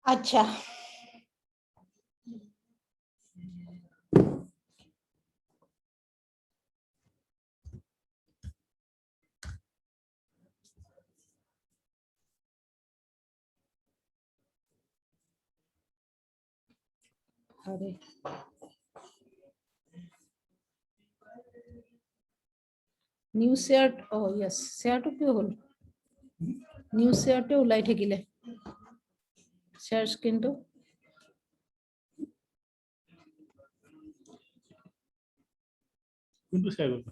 अच्छा अरे news share yes শেয়াৰটো কিয় হ'ল নিউজ শেয়াৰটো ওলাই থাকিলে শেয়াৰ স্ক্ৰীনটো কোনটো শেয়াৰ কৰিব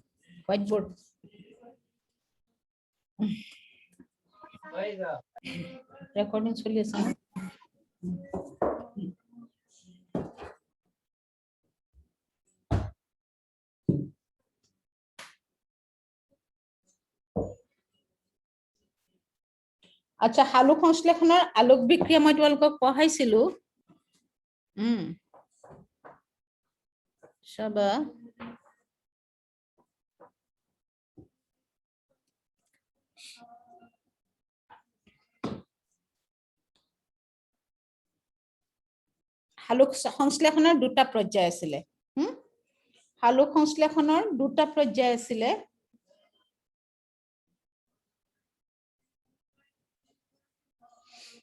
হোৱাইট বৰ্ড ৰেকৰ্ডিং চলি আছে ন? আচ্ছা সালোক সংশ্লেষণৰ আলোক বিক্ৰিয়া মই তোমালোকক পঢ়াইছিলো চাবা সালোক সংশ্লেষণৰ দুটা পৰ্যায় আছিলে সালোক সংশ্লেষণৰ দুটা পৰ্যায় আছিলে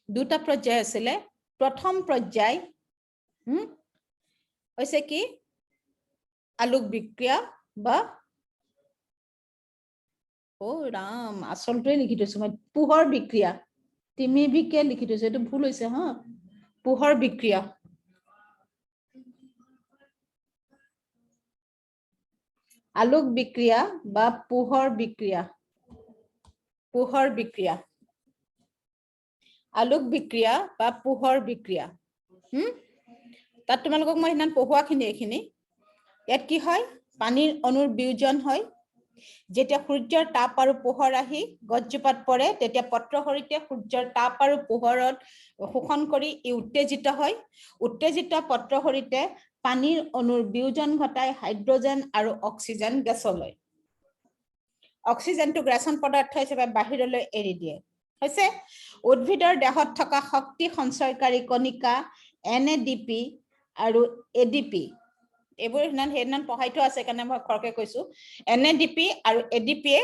দুটা পৰ্যায় আছিলে প্ৰথম পৰ্যায় হৈছে কি আলোক বিক্ৰিয়া বা ও ৰাম আসলটোৱে লিখি থৈছো মই পোহৰ বিক্ৰিয়া তিমি বিক্ৰিয়া লিখি থৈছো এইটো ভুল হৈছে হা পোহৰ বিক্ৰিয়া আলোক বিক্ৰিয়া বা পোহৰ বিক্ৰিয়া আলোক বিক্ৰিয়া বা পোহৰ বিক্ৰিয়া তাত তোমালোকক মই সিমান পঢ়োৱাখিনি এইখিনি ইয়াত কি হয় পানীৰ অণুৰ বিয়োজন হয় যেতিয়া সূৰ্যৰ তাপ আৰু পোহৰ আহি গছজোপাত পৰে তেতিয়া পত্ৰসৰিতে সূৰ্যৰ তাপ আৰু পোহৰত শোষণ কৰি ই উত্তেজিত হয় উত্তেজিত পত্ৰসৰিতে পানীৰ অণুৰ বিয়োজন ঘটাই হাইড্ৰজেন আৰু অক্সিজেন গেছলৈ অক্সিজেনটো গ্ৰাছন পদাৰ্থ হিচাপে বাহিৰলৈ এৰি দিয়ে হৈছে উদ্ভিদৰ দেহত থকা শক্তি সঞ্চয়কাৰী কণিকা NADP আৰু ADP এইবোৰ সেইদিনা পঢ়াই থোৱা আছে কাৰণে মই খৰকে কৈছো NADP আৰু ADP এ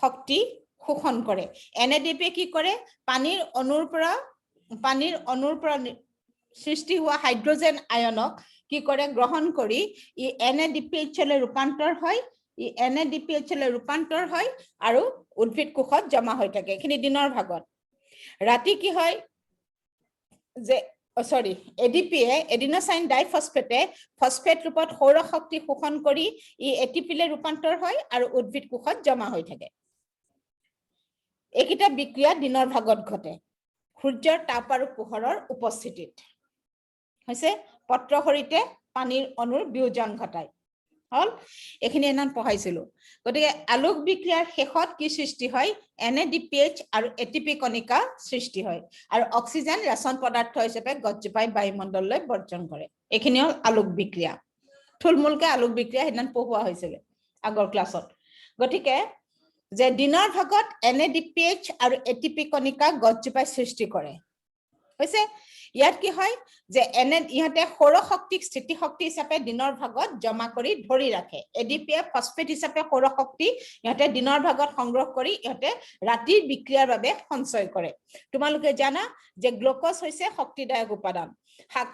শক্তি শোষণ কৰে NADP কি কৰে পানীৰ অণুৰ পৰা সৃষ্টি হোৱা হাইড্ৰজেন আয়নক কি কৰে গ্ৰহণ কৰি ই NADPH লৈ ৰূপান্তৰ হয় NADPH লৈ ৰূপান্তৰ হয় আৰু উদ্ভিদ কোষত জমা হৈ থাকে এইখিনি দিনৰ ভাগত ৰাতি কি হয় যে সৰি ADP এ এডিনোসাইন ডাইফসফেটে ফসফেট ৰূপত সৌৰ শক্তি শোষণ কৰি ই ATP লৈ ৰূপান্তৰ হয় আৰু উদ্ভিদ কোষত জমা হৈ থাকে এইকিটা বিক্ৰিয়া দিনৰ ভাগত ঘটে সূৰ্যৰ তাপ আৰু পোহৰৰ উপস্থিতিত হৈছে পত্ৰসৰিতে পানীৰ অণুৰ বিয়োজন ঘটায় হল এখিনি এনান পঢ়াইছিলো গতিকে আলোক বিক্ৰিয়াৰ শেষত কি সৃষ্টি হয় NADPH আৰু ATP কণিকা সৃষ্টি হয় আৰু অক্সিজেন ৰাছন পদাৰ্থ হিচাপে গছজোপাই বায়ুমণ্ডললৈ বৰ্জন কৰে এখিনি হল আলোক বিক্ৰিয়া থুলমূলকে আলোক বিক্ৰিয়া হেদিন পঢ়োৱা হৈছিল আগৰ ক্লাছত গতিকে যে দিনৰ ভাগত NADPH আৰু ATP কণিকা গছজোপাই সৃষ্টি কৰে হৈছে ইয়াত কি হয় যে ইহতে সৌৰ শক্তিক স্থিতি শক্তি হিচাপে দিনৰ ভাগত জমা কৰি ধৰি ৰাখে ADP ফসফেট হিচাপে সৌৰ শক্তি ইহতে দিনৰ ভাগত সংগ্ৰহ কৰি ইহতে ৰাতিৰ বিক্ৰিয়াৰ বাবে সঞ্চয় কৰে তোমালোকে জানা যে গ্লুকোজ হৈছে শক্তিদায়ক উপাদান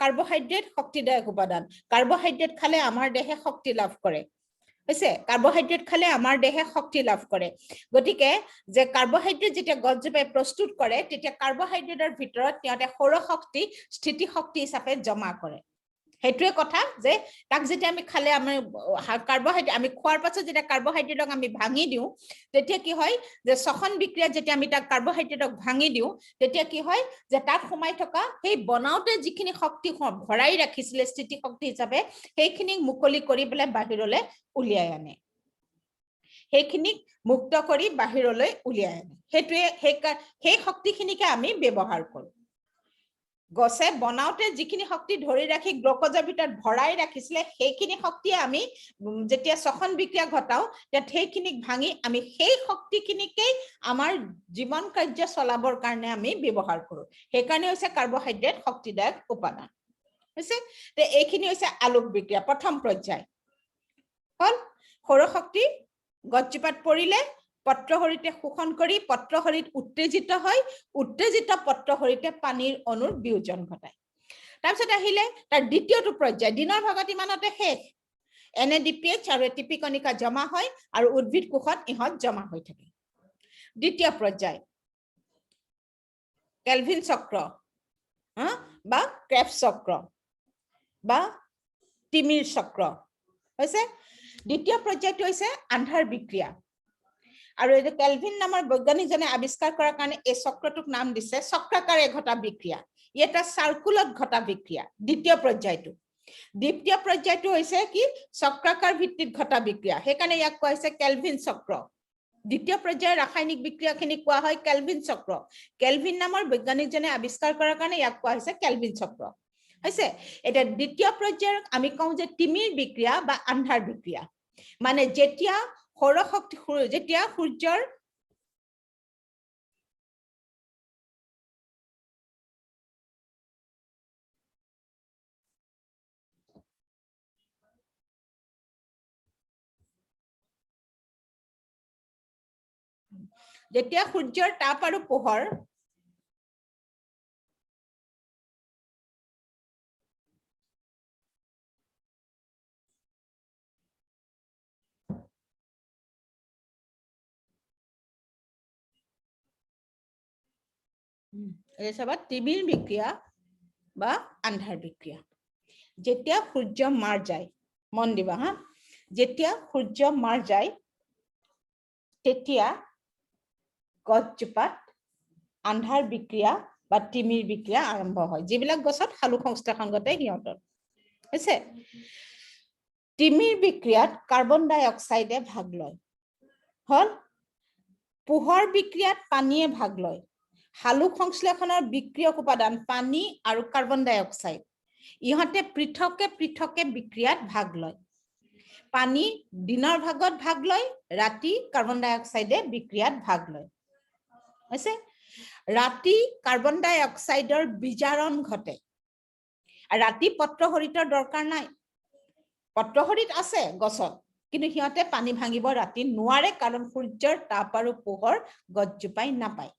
কাৰ্বহাইড্ৰেট শক্তিদায়ক উপাদান কাৰ্বহাইড্ৰেট খালে আমাৰ দেহে শক্তি লাভ কৰে হৈছে কাৰ্বহাইড্ৰেট খালে আমাৰ দেহে শক্তি লাভ কৰে গতিকে যে কাৰ্বহাইড্ৰেট যেতিয়া গছজোপাই প্ৰস্তুত কৰে তেতিয়া কাৰ্বহাইড্ৰেটৰ ভিতৰত তিহতে সৌৰ শক্তি স্থিতি শক্তি হিচাপে জমা কৰে হেতুৱে কথা যে তাক যেতিয়া আমি খালে আমাৰ কাৰ্বহাইড্ৰেট আমি খোৱাৰ পাছত যেতিয়া কাৰ্বহাইড্ৰেটক আমি ভাঙি দিও তেতিয়া কি হয় যে শ্বসন বিক্ৰিয়াত যেতিয়া আমি তাক কাৰ্বহাইড্ৰেটক ভাঙি দিও তেতিয়া কি হয় যে তাত সোমাই থকা সেই বনাওতে যিখিনি শক্তি ভৰাই ৰাখিছিলে স্থিতি শক্তি হিচাপে সেইখিনি মুকলি কৰি বলে বাহিৰলৈ উলিয়াই আনে সেইখিনি মুক্ত কৰি বাহিৰলৈ উলিয়াই আনে হেতুৱে সেই শক্তিখিনিকে আমি ব্যৱহাৰ কৰো গছে বনাওতে যিখিনি শক্তি ধৰি ৰাখি গ্লুকোজৰ ভিতৰত ভৰাই ৰাখিছিলে সেইখিনি শক্তি আমি যেতিয়া শ্বসন বিক্ৰিয়া ঘটাও তেতিয়া সেইখিনিক ভাঙি আমি সেই শক্তিখিনিকে আমাৰ জীৱন কাৰ্য চলাবৰ কাৰণে আমি ব্যৱহাৰ কৰো সেইকাৰণে হৈছে কাৰ্বহাইড্ৰেট শক্তিদায়ক উপাদান হৈছে তে এইখিনি হৈছে আলোক বিক্ৰিয়া প্ৰথম পৰ্যায় হল সৌৰশক্তি গছজোপাত পৰিলে পত্ৰহৰিতে শোষণ কৰি পত্ৰহৰিত উত্তেজিত হয় উত্তেজিত পত্ৰহৰিতে পানীৰ অণুৰ বিয়োজন ঘটায় তাৰপিছত আহিলে তাৰ দ্বিতীয়টো পৰ্যায় দিনৰ ভাগত ইমানতে শেষ NADPH আৰু ATP কণিকা জমা হয় আৰু উদ্ভিদ কোষত ইহত জমা হৈ থাকে দ্বিতীয় পৰ্যায় কেলভিন চক্ৰ বা ক্ৰেবছ চক্ৰ বা তিমিৰ চক্ৰ হৈছে দ্বিতীয় পৰ্যায়টো হৈছে আন্ধাৰ বিক্ৰিয়া আৰু এই কেলভিন নামৰ বৈজ্ঞানিকজনে আৱিষ্কাৰ কৰাৰ কাৰণে এই চক্ৰটোক নাম দিছে চক্ৰাকাৰে ঘটা বিক্ৰিয়া ই এটা সাৰ্কুলত ঘটা বিক্ৰিয়া দ্বিতীয় পৰ্যায়টো হৈছে কি চক্ৰাকাৰ ভিত্তিত ঘটা বিক্ৰিয়া সেইকাৰণে ইয়াক কোৱা হৈছে কেলভিন চক্ৰ দ্বিতীয় পৰ্যায়ৰ ৰাসায়নিক বিক্ৰিয়াখিনি কোৱা হয় কেলভিন চক্ৰ কেলভিন নামৰ বৈজ্ঞানিকজনে আৱিষ্কাৰ কৰাৰ কাৰণে ইয়াক কোৱা হৈছে কেলভিন চক্ৰ হৈছে এটা দ্বিতীয় পৰ্যায়ৰ আমি কওঁ যে তিমিৰ বিক্ৰিয়া বা আন্ধাৰ বিক্ৰিয়া মানে যেতিয়া সৌৰশক্তি যেতিয়া সূৰ্যৰ তাপ আৰু পোহৰ তিমিৰ বিক্ৰিয়া বা আন্ধাৰ বিক্ৰিয়া যেতিয়া সূৰ্য মাৰ যায় মন দিবা হা যেতিয়া সূৰ্য মাৰ যায় তেতিয়া গছজোপাত আন্ধাৰ বিক্ৰিয়া বা তিমিৰ বিক্ৰিয়া আৰম্ভ হয় যিবিলাক গছত সালোক সংশ্লেষণ ঘটে সিহঁতৰ হৈছে তিমিৰ বিক্ৰিয়াত কাৰ্বন ডাই অক্সাইডে ভাগ লয় হল পোহৰ বিক্ৰিয়াত পানীয়ে ভাগ লয় সালোক সংশ্লেষণৰ বিক্ৰিয়ক উপাদান পানী আৰু কাৰ্বন ডাই অক্সাইড ইহঁতে পৃথকে বিক্ৰিয়াত ভাগ লয় পানী দিনৰ ভাগত ভাগ লয় ৰাতি কাৰ্বন ডাই অক্সাইডে বিক্ৰিয়াত ভাগ লয় হৈছে ৰাতি কাৰ্বন ডাই অক্সাইডৰ বিজাৰণ ঘটে ৰাতি পত্ৰহৰিতৰ দৰকাৰ নাই পত্ৰহৰিত আছে গছত কিন্তু সিহঁতে পানী ভাঙিব ৰাতি নোৱাৰে কাৰণ সূৰ্যৰ তাপ আৰু পোহৰ গছজোপাই নাপায়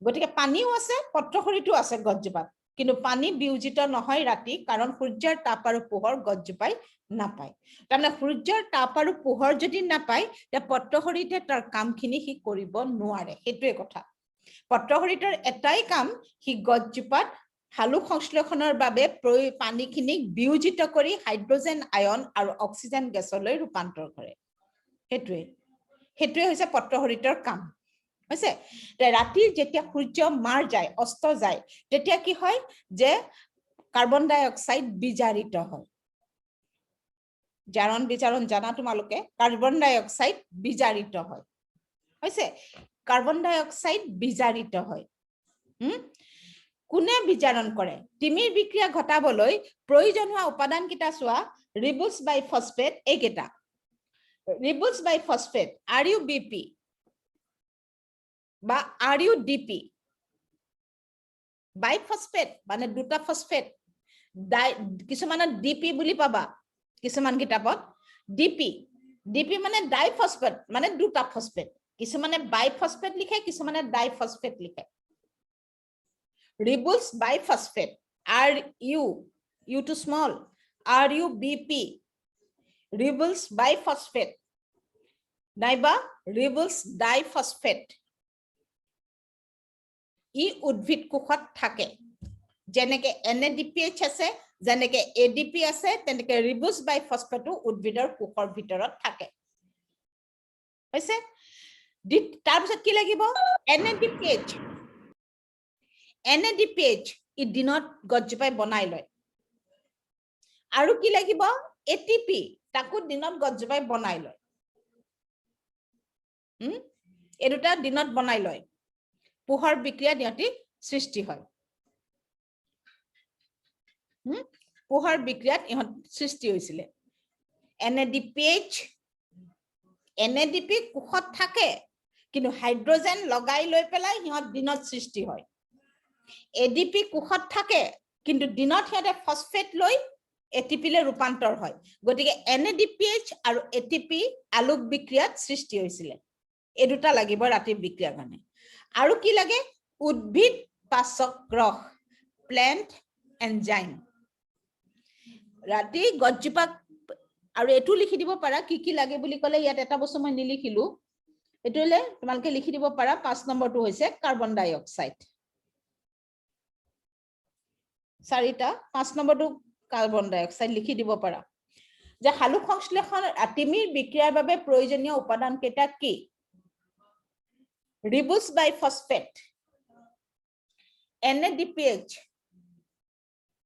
গতিকে পানীও আছে পত্ৰহৰিতো আছে গছজোপাত কিন্তু পানী বিয়োজিত নহয় ৰাতি কাৰণ সূৰ্যৰ তাপ আৰু পোহৰ গছজোপাই নাপায় তাৰমানে সূৰ্যৰ তাপ আৰু পোহৰ যদি নাপায় তে পত্ৰহৰিতে তাৰ কামখিনি সি কৰিব নোৱাৰে সেইটোৱে কথা পত্ৰহৰিতৰ এটাই কাম সি গছজোপাত সালোক সংশ্লেষণৰ বাবে পানীখিনিক বিয়োজিত কৰি হাইড্ৰজেন আয়ন আৰু অক্সিজেন গেছলৈ ৰূপান্তৰ কৰে সেইটোৱে হৈছে পত্ৰহৰিতৰ কাম হৈছে ৰাতি যেতিয়া সূৰ্য মাৰ যায় অস্ত যায় তেতিয়া কি হয় যে কাৰ্বন ডাই অক্সাইড বিজাৰিত হয় জাৰণ বিজাৰণ জানা তোমালোকে কাৰ্বন ডাই অক্সাইড বিজাৰিত হয় হৈছে কাৰ্বন ডাই অক্সাইড বিজাৰিত হয় কোনে বিজাৰণ কৰে তিমিৰ বিক্ৰিয়া ঘটাবলৈ প্ৰয়োজন হোৱা উপাদান কিটা চোৱা ৰিবুলছ বাইফসফেট এইকেইটা ৰিবুলছ বাইফসফেট RUBP বা RUDP বাইফসফেট মানে দুটা ফসফেট কিছুমানত DP বুলি পাবা কিছুমান কিতাপত DP মানে ডাইফসফেট মানে দুটা ফসফেট কিছুমানে বাইফসফেট লিখে কিছুমানে ডাইফসফেট লিখে ৰিবুলছ বাইফসফেট U to small RUBP ৰিবুলছ বাইফসফেট নাইবা ৰিবুলছ ডাইফসফেট ই উদ্ভিদ কোষত থাকে যেনেকে NADPH আছে যেনেকে ADP আছে তেনেকে ৰিবুলছ বাইফসফেটো উদ্ভিদৰ কোষৰ ভিতৰত থাকে হৈছে তাৰপিছত কি লাগিব NADPH ই দিনত গছজোপাই বনাই লয় আৰু কি লাগিব ATP তাকো দিনত গছজোপাই বনাই লয় এই দুটা দিনত বনাই লয় পোহৰ বিক্ৰিয়া দিয়তি সৃষ্টি হয় পোহৰ বিক্ৰিয়াত ইহঁত সৃষ্টি হৈছিলে NADPH কোষত থাকে কিন্তু হাইড্ৰোজেন লগাই লৈ পেলাই সিহঁত দিনত সৃষ্টি হয় ADP কোষত থাকে কিন্তু দিনত সিহঁতে ফসফেট লৈ ATP লে ৰূপান্তৰ হয় গতিকে NADPH আৰু ATP আলোক বিক্ৰিয়াত সৃষ্টি হৈছিলে এই দুটা লাগিব ৰাতি বিক্ৰিয়াৰ কাৰণে আৰু কি লাগে উদ্ভিদ পাচক গ্ৰহ প্লান্ট এনজাইম ৰাতি গজ্জোপা আৰু এটু লিখি দিব পাৰা কি লাগে বুলি কলে ইয়াত এটা বস্তু মই নিলিখিলো এটুলে তোমালকে লিখি দিব পাৰা 5 নম্বৰটো হৈছে কাৰ্বন ডাই অক্সাইড চাৰিটা 5 নম্বৰটো কাৰ্বন ডাই অক্সাইড লিখি দিব পাৰা যে হালুক সংশ্লেষণ আতিমিৰ বিক্ৰিয়াৰ বাবে প্ৰয়োজনীয় উপাদান কেইটা কি ৰিবুস বাইফসফেট NADPH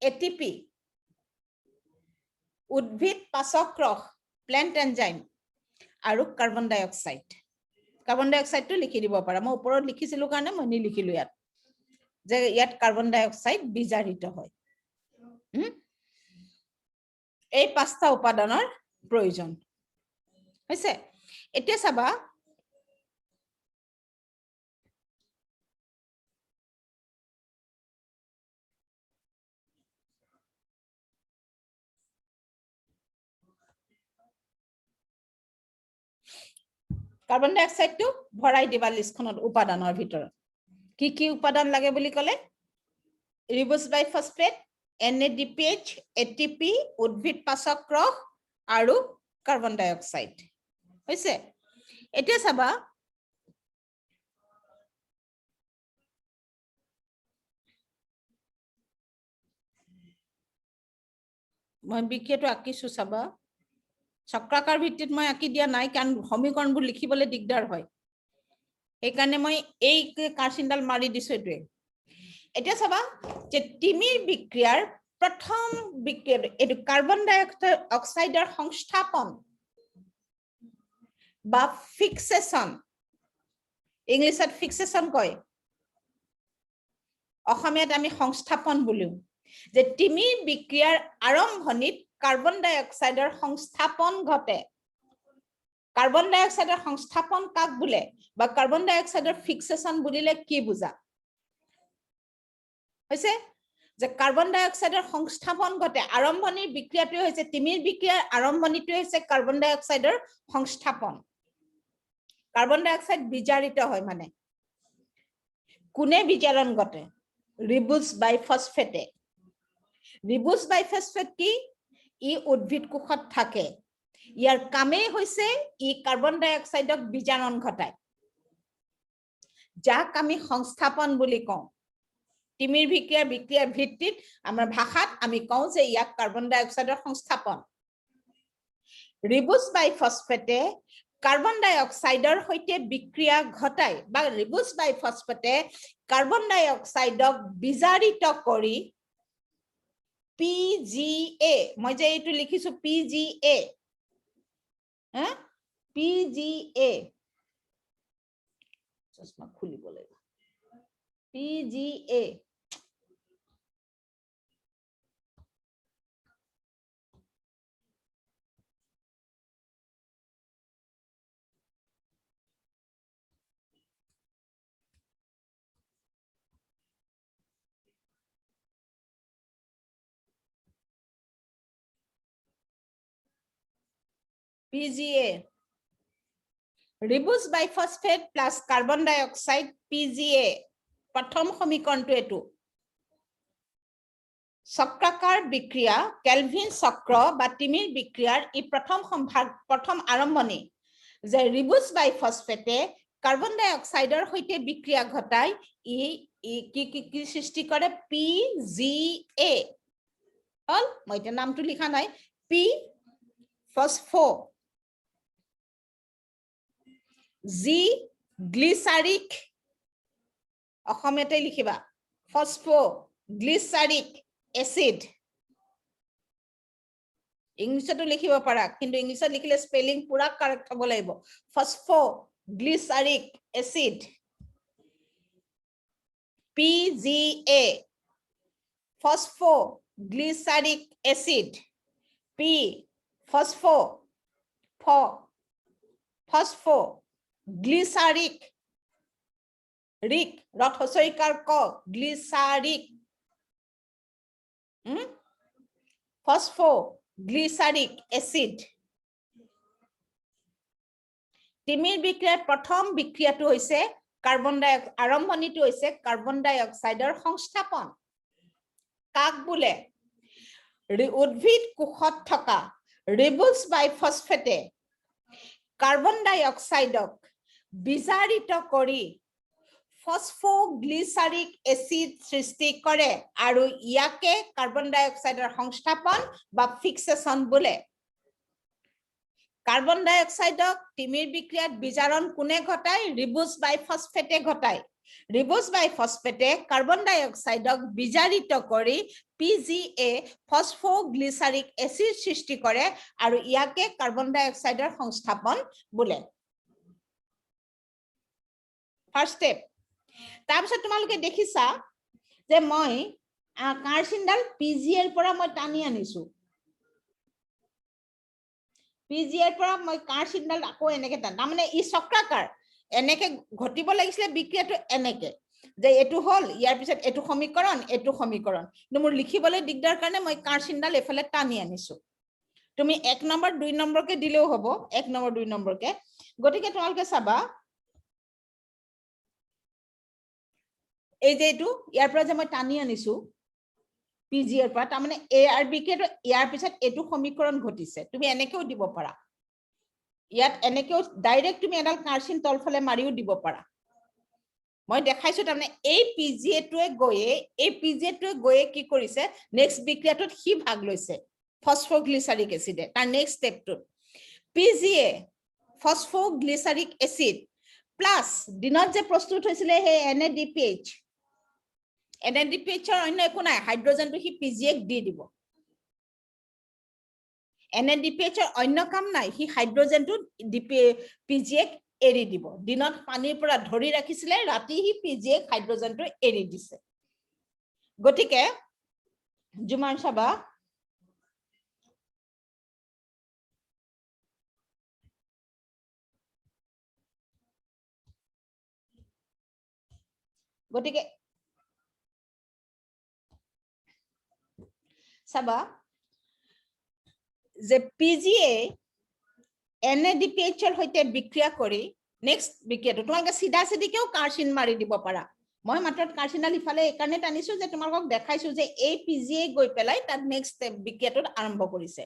ATP উদ্ভিদ পাচক গ্ৰহ প্লান্ট এনজাইম আৰু কাৰ্বন ডাই অক্সাইডটো লিখি দিব পাৰা মই ওপৰত লিখিছিলো কাৰণে মই নিলিখিলো ইয়াত যে ইয়াত কাৰ্বন ডাই অক্সাইড বিজাৰিত হয় এই পাঁচটা উপাদানৰ প্ৰয়োজন হৈছে এতিয়া চাবা কাৰ্বন ডাই অক্সাইডটো ভৰাই দিবা লিষ্টখনত উপাদানৰ ভিতৰত কি উপাদান লাগে বুলি কলে ৰিবুস বাইফসফেট NADPH ATP উদ্ভিদ পাচক গ্ৰহ আৰু কাৰ্বন ডাই অক্সাইড হৈছে এতিয়া চাবা মই বিক্ৰিয়াটো আঁকিছো চাবা চক্ৰাকাৰ ভিত্তিত মই আঁকি দিয়া নাই কাৰণ সমীকৰণবোৰ লিখিবলৈ দিগদাৰ হয় এইকাৰণে মই এই কাৰ্চিনডাল মাৰি দিছো এটোৱে এতিয়া চাবা যে তিমিৰ বিক্ৰিয়াৰ প্ৰথম বিক্ৰিয়া এটো কাৰ্বন ডাই অক্সাইডৰ সংস্থাপন বা ফিক্সেশন ইংলিছত ফিক্সেশন কয় অসমীয়াত আমি সংস্থাপন বুলিও যে তিমিৰ বিক্ৰিয়াৰ আৰম্ভণিত কাৰ্বন ডাই অক্সাইডৰ সংস্থাপন ঘটে কাৰ্বন ডাই অক্সাইডৰ সংস্থাপন কাক বোলে বা কাৰ্বন ডাই অক্সাইডৰ ফিক্সেশন বুলিলে কি বুজা হৈছে যে কাৰ্বন ডাই অক্সাইডৰ সংস্থাপন ঘটে আৰম্ভণিৰ বিক্ৰিয়াটো হৈছে তিমিৰ বিক্ৰিয়াৰ আৰম্ভণিটো হৈছে কাৰ্বন ডাই অক্সাইডৰ সংস্থাপন কাৰ্বন ডাই অক্সাইড বিজাৰিত হয় মানে কোনে বিজাৰণ ঘটে ৰিবুস বাইফসফেটে ৰিবুস বাইফসফেট কি ই উদ্ভিদ কোষত থাকে ইয়াৰ কামে হৈছে ই কাৰ্বন ডাই অক্সাইডক বিজাৰণ ঘটায় যাক আমি সংস্থাপন বুলি কওঁ তিমিৰ বিক্ৰিয়াৰ ভিত্তিত আমাৰ ভাষাত আমি কওঁ যে ইয়াক কাৰ্বন ডাই অক্সাইডৰ সংস্থাপন ৰিবুস বাইফসফেটে কাৰ্বন ডাই অক্সাইডৰ সৈতে বিক্ৰিয়া ঘটায় বা ৰিবুস বাইফসফেটে কাৰ্বন ডাই অক্সাইডক বিজাৰিত কৰি PGA মই যে এইটো লিখিছো PGA PGA চশমা খুলিব লাগিব PGA PGA ৰিবুস বাইফসফেট প্লাস কাৰ্বন ডাই অক্সাইড PGA প্ৰথম সমীকৰণটো এটো চক্ৰাকাৰ বিক্ৰিয়া কেলভিন চক্ৰ বা তিমিৰ বিক্ৰিয়াৰ ই প্ৰথম আৰম্ভণি যে ৰিবুস বাইফসফেটে কাৰ্বন ডাই অক্সাইডৰ সৈতে বিক্ৰিয়া ঘটায় ই কি সৃষ্টি কৰে PGA হল মই এটা নামটো লিখা নাই P ফসফো G গ্লিসাৰিক অসমীয়াতে লিখিবা ফসফো গ্লিসাৰিক এসিড ইংলিছতো লিখিব পাৰা কিন্তু ইংলিছত লিখিলে স্পেলিং পুৰা কাৰেক্ট হ'ব লাগিব ফসফো গ্লিসাৰিক acid PGA ফসফো glyceric acid, P glyceric ric rothosoricar ko glyceric phosphoglyceric acid তিমিৰ বিক্ৰিয়াৰ প্ৰথম বিক্ৰিয়াটো হৈছে কাৰ্বন ডাই আৰম্ভণিটো হৈছে কাৰ্বন ডাই অক্সাইডৰ সংস্থাপন কাক বোলে উদ্ভিদ কোষত থকা ৰিবুলছ বাইফসফেটে কাৰ্বন ডাই অক্সাইডক বিজাৰিত কৰি ফসফোগ্লিসাৰিক এসিড সৃষ্টি কৰে আৰু ইয়াকে কাৰ্বন ডাই অক্সাইডৰ সংস্থাপন বা ফিক্সেশন বোলে কাৰ্বন ডাই অক্সাইডক তিমিৰ বিক্ৰিয়াত বিজাৰণ কোনে ঘটায় ৰিবুলছ বাইফসফেটে ঘটায় ৰিবুলছ বাইফসফেটে কাৰ্বন ডাই অক্সাইডক বিজাৰিত কৰি PGA ফসফোগ্লিসাৰিক এসিড সৃষ্টি কৰে আৰু ইয়াকে কাৰ্বন ডাই অক্সাইডৰ সংস্থাপন বোলে ফাৰ্স্ট স্টেপ তাৰপিছত তোমালোকে দেখিছা যে মই কাৰ্চিনডাল PGA পৰা মই টানি আনিছো PGA পৰা মই কাৰ্চিনডাল আকৌ এনেকে টান মানে ই চক্ৰাকাৰ এনেকে ঘটিব লাগিছিলে বিক্ৰিয়াটো এনেকে যে এটো হল ইয়াৰ পিছত এটো সমীকৰণ কিন্তু মোৰ লিখিবলৈ দিগদাৰ কাৰণে মই কাৰ্চিনডাল এফালে টানি আনিছো তুমি 1 নম্বৰ 2 নম্বৰকে দিলেও হ'ব 1 নম্বৰ 2 নম্বৰকে গতিকে তোমালোকে চাবা এই যে এটো ইয়াৰ পৰা যে মই টানি আনিছো PGA পৰা তাৰ মানে A আৰু B কে ইয়াৰ পিছত এটো সমীকৰণ ঘটিছে তুমি এনেকেও দিব পাৰা ইয়াত এনেকেও ডাইৰেক্ট তুমি এডাল কাৰ্চিন তলফালে মাৰিও দিব পাৰা মই দেখাইছো তাৰ মানে এই PGA টোৱে গয়ে কি কৰিছে নেক্সট বিক্ৰিয়াটোত হি ভাগ লৈছে ফসফোগ্লিসাৰিক এসিডে তাৰ নেক্সট স্টেপটো PGA ফসফোগ্লিসাৰিক এসিড প্লাস দিনত যে প্ৰস্তুত হৈছিল হে NADPH NADPH ৰ অন্য একো নাই হাইড্ৰোজেনটো হি PGA দি দিব NADPH ৰ অন্য কাম নাই হি হাইড্ৰোজেনটো PGA এৰি দিব দিনত পানীৰ পৰা ধৰি ৰাখিছিলে ৰাতি হি PGA হাইড্ৰোজেনটো এৰি দিছে গটিকে জুমান সাবা গটিকে সাবা যে PGA NADPH ৰ হৈতে বিক্ৰিয়া কৰি নেক্সট বিক্ৰিয়াটো তোমালোকে সিধা সিধিকেও কাৰ্চিন মাৰি দিব পাৰা মই মাত্ৰ কাৰ্চিনডাল ইফালে একাৰণে টানিছো যে তোমালোকক দেখাইছো যে এই PGA গৈ পেলাই তাত নেক্সট বিক্ৰিয়াটো আৰম্ভ কৰিছে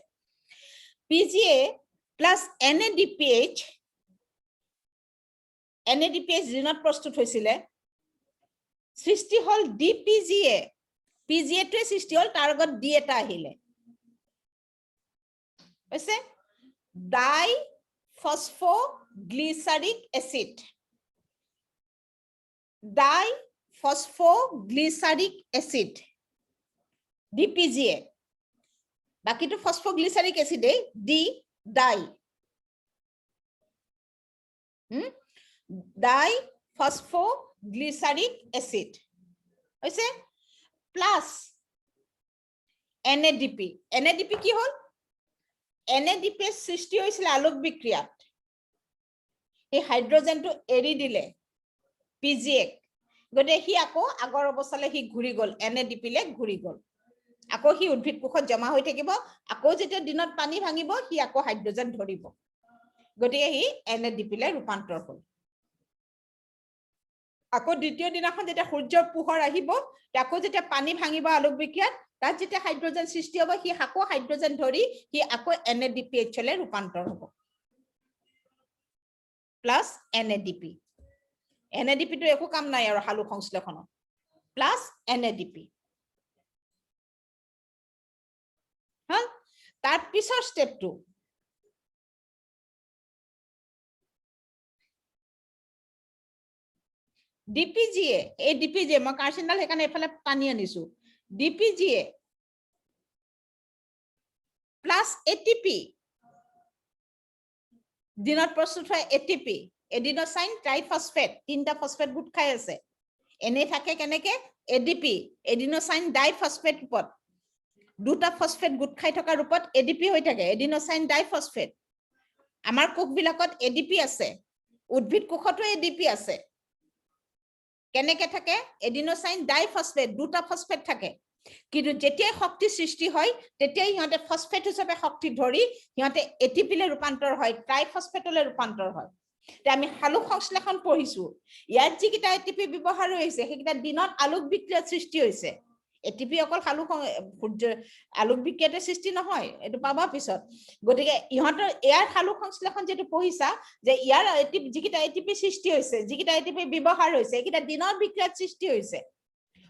PGA প্লাস NADPH দিনত প্ৰস্তুত হৈছিলে সৃষ্টি হল DPGA PGA টোৱে সৃষ্টি হল তাৰ আগত D এটা আহিলে হৈছে ডাইফসফোগ্লিসাৰিক এসিড DPGA বাকিটো ফসফোগ্লিসাৰিক এসিডে D ডাইফসফোগ্লিসাৰিক এসিড হৈছে প্লাস NADP কি হল NADP সৃষ্টি হৈছিল আলোক বিক্ৰিয়াত এই হাইড্ৰোজেনটো এৰি দিলে PGA গতে হি আকৌ আগৰ অৱস্থালৈ হি ঘূৰি গল NADP লে ঘূৰি গল আকৌ হি উদ্ভিদ কোষত জমা হৈ থাকিব আকৌ যেতিয়া দিনত পানী ভাঙিব হি আকৌ হাইড্ৰোজেন ধৰিব গতে হি NADP লে ৰূপান্তৰ হল আকৌ দ্বিতীয় দিনাখন যেতিয়া সূৰ্যৰ পোহৰ আহিব আকৌ যেতিয়া পানী ভাঙিব আলোক বিক্ৰিয়াত তাত যেতিয়া হাইড্ৰোজেন সৃষ্টি হ'ব হি আকৌ হাইড্ৰোজেন ধৰি হি আকৌ NADPH লে ৰূপান্তৰ হ'ব প্লাস NADP টো একো কাম নাই আৰু হালু সংশ্লেষণত প্লাস NADP হল তাৰ পিছৰ স্টেপটো DPGA এই DPGA মই কাৰ্চিনডাল হেকানে এফালে টানি আনিছো DPGA প্লাস ATP দিনত প্ৰস্তুত হয় ATP এডিনোসাইন ট্ৰাইফসফেট তিনটা ফসফেট গুট খাই আছে এনে থাকে কেনেকে ADP এডিনোসাইন ডাইফসফেট ৰূপত দুটা ফসফেট গোট খাই থকা ৰূপত এডিপি হৈ থাকে এডিনোসাইন ডাইফসফেট আমাৰ কোষবিলাকত এডিপি আছে উদ্ভিদ কোষতো এডিপি আছে কেনেকে থাকে এডিনোসাইন ডাইফসফেট দুটা ফসফেট থাকে কিন্তু যেতিয়াই শক্তি সৃষ্টি হয় তেতিয়াই ইহঁতে ফসফেট হিচাপে শক্তি ধৰি ইহঁতে এটিপিলে ৰূপান্তৰ হয় ট্ৰাইফসফেটলে ৰূপান্তৰ হয় তে আমি হালুক সংশ্লেষণ পঢ়িছো ইয়াত যিকিটা এটিপি ব্যৱহাৰ হৈছে সেইকিটা দিনত আলোক বিক্ৰিয়াৰ সৃষ্টি হৈছে এটিপি অকল হালুক আলোক বিক্ৰিয়াতে সৃষ্টি নহয় এটো পাবা পিছত গতিকে ইহঁতৰ ইয়াৰ হালুক সংশ্লেষণ যেটো পঢ়িছা যে ইয়াৰ এটিপি যিকিটা এটিপি সৃষ্টি হৈছে যিকিটা এটিপি ব্যৱহাৰ হৈছে এইকিটা দিনৰ বিক্ৰিয়াৰ সৃষ্টি হৈছে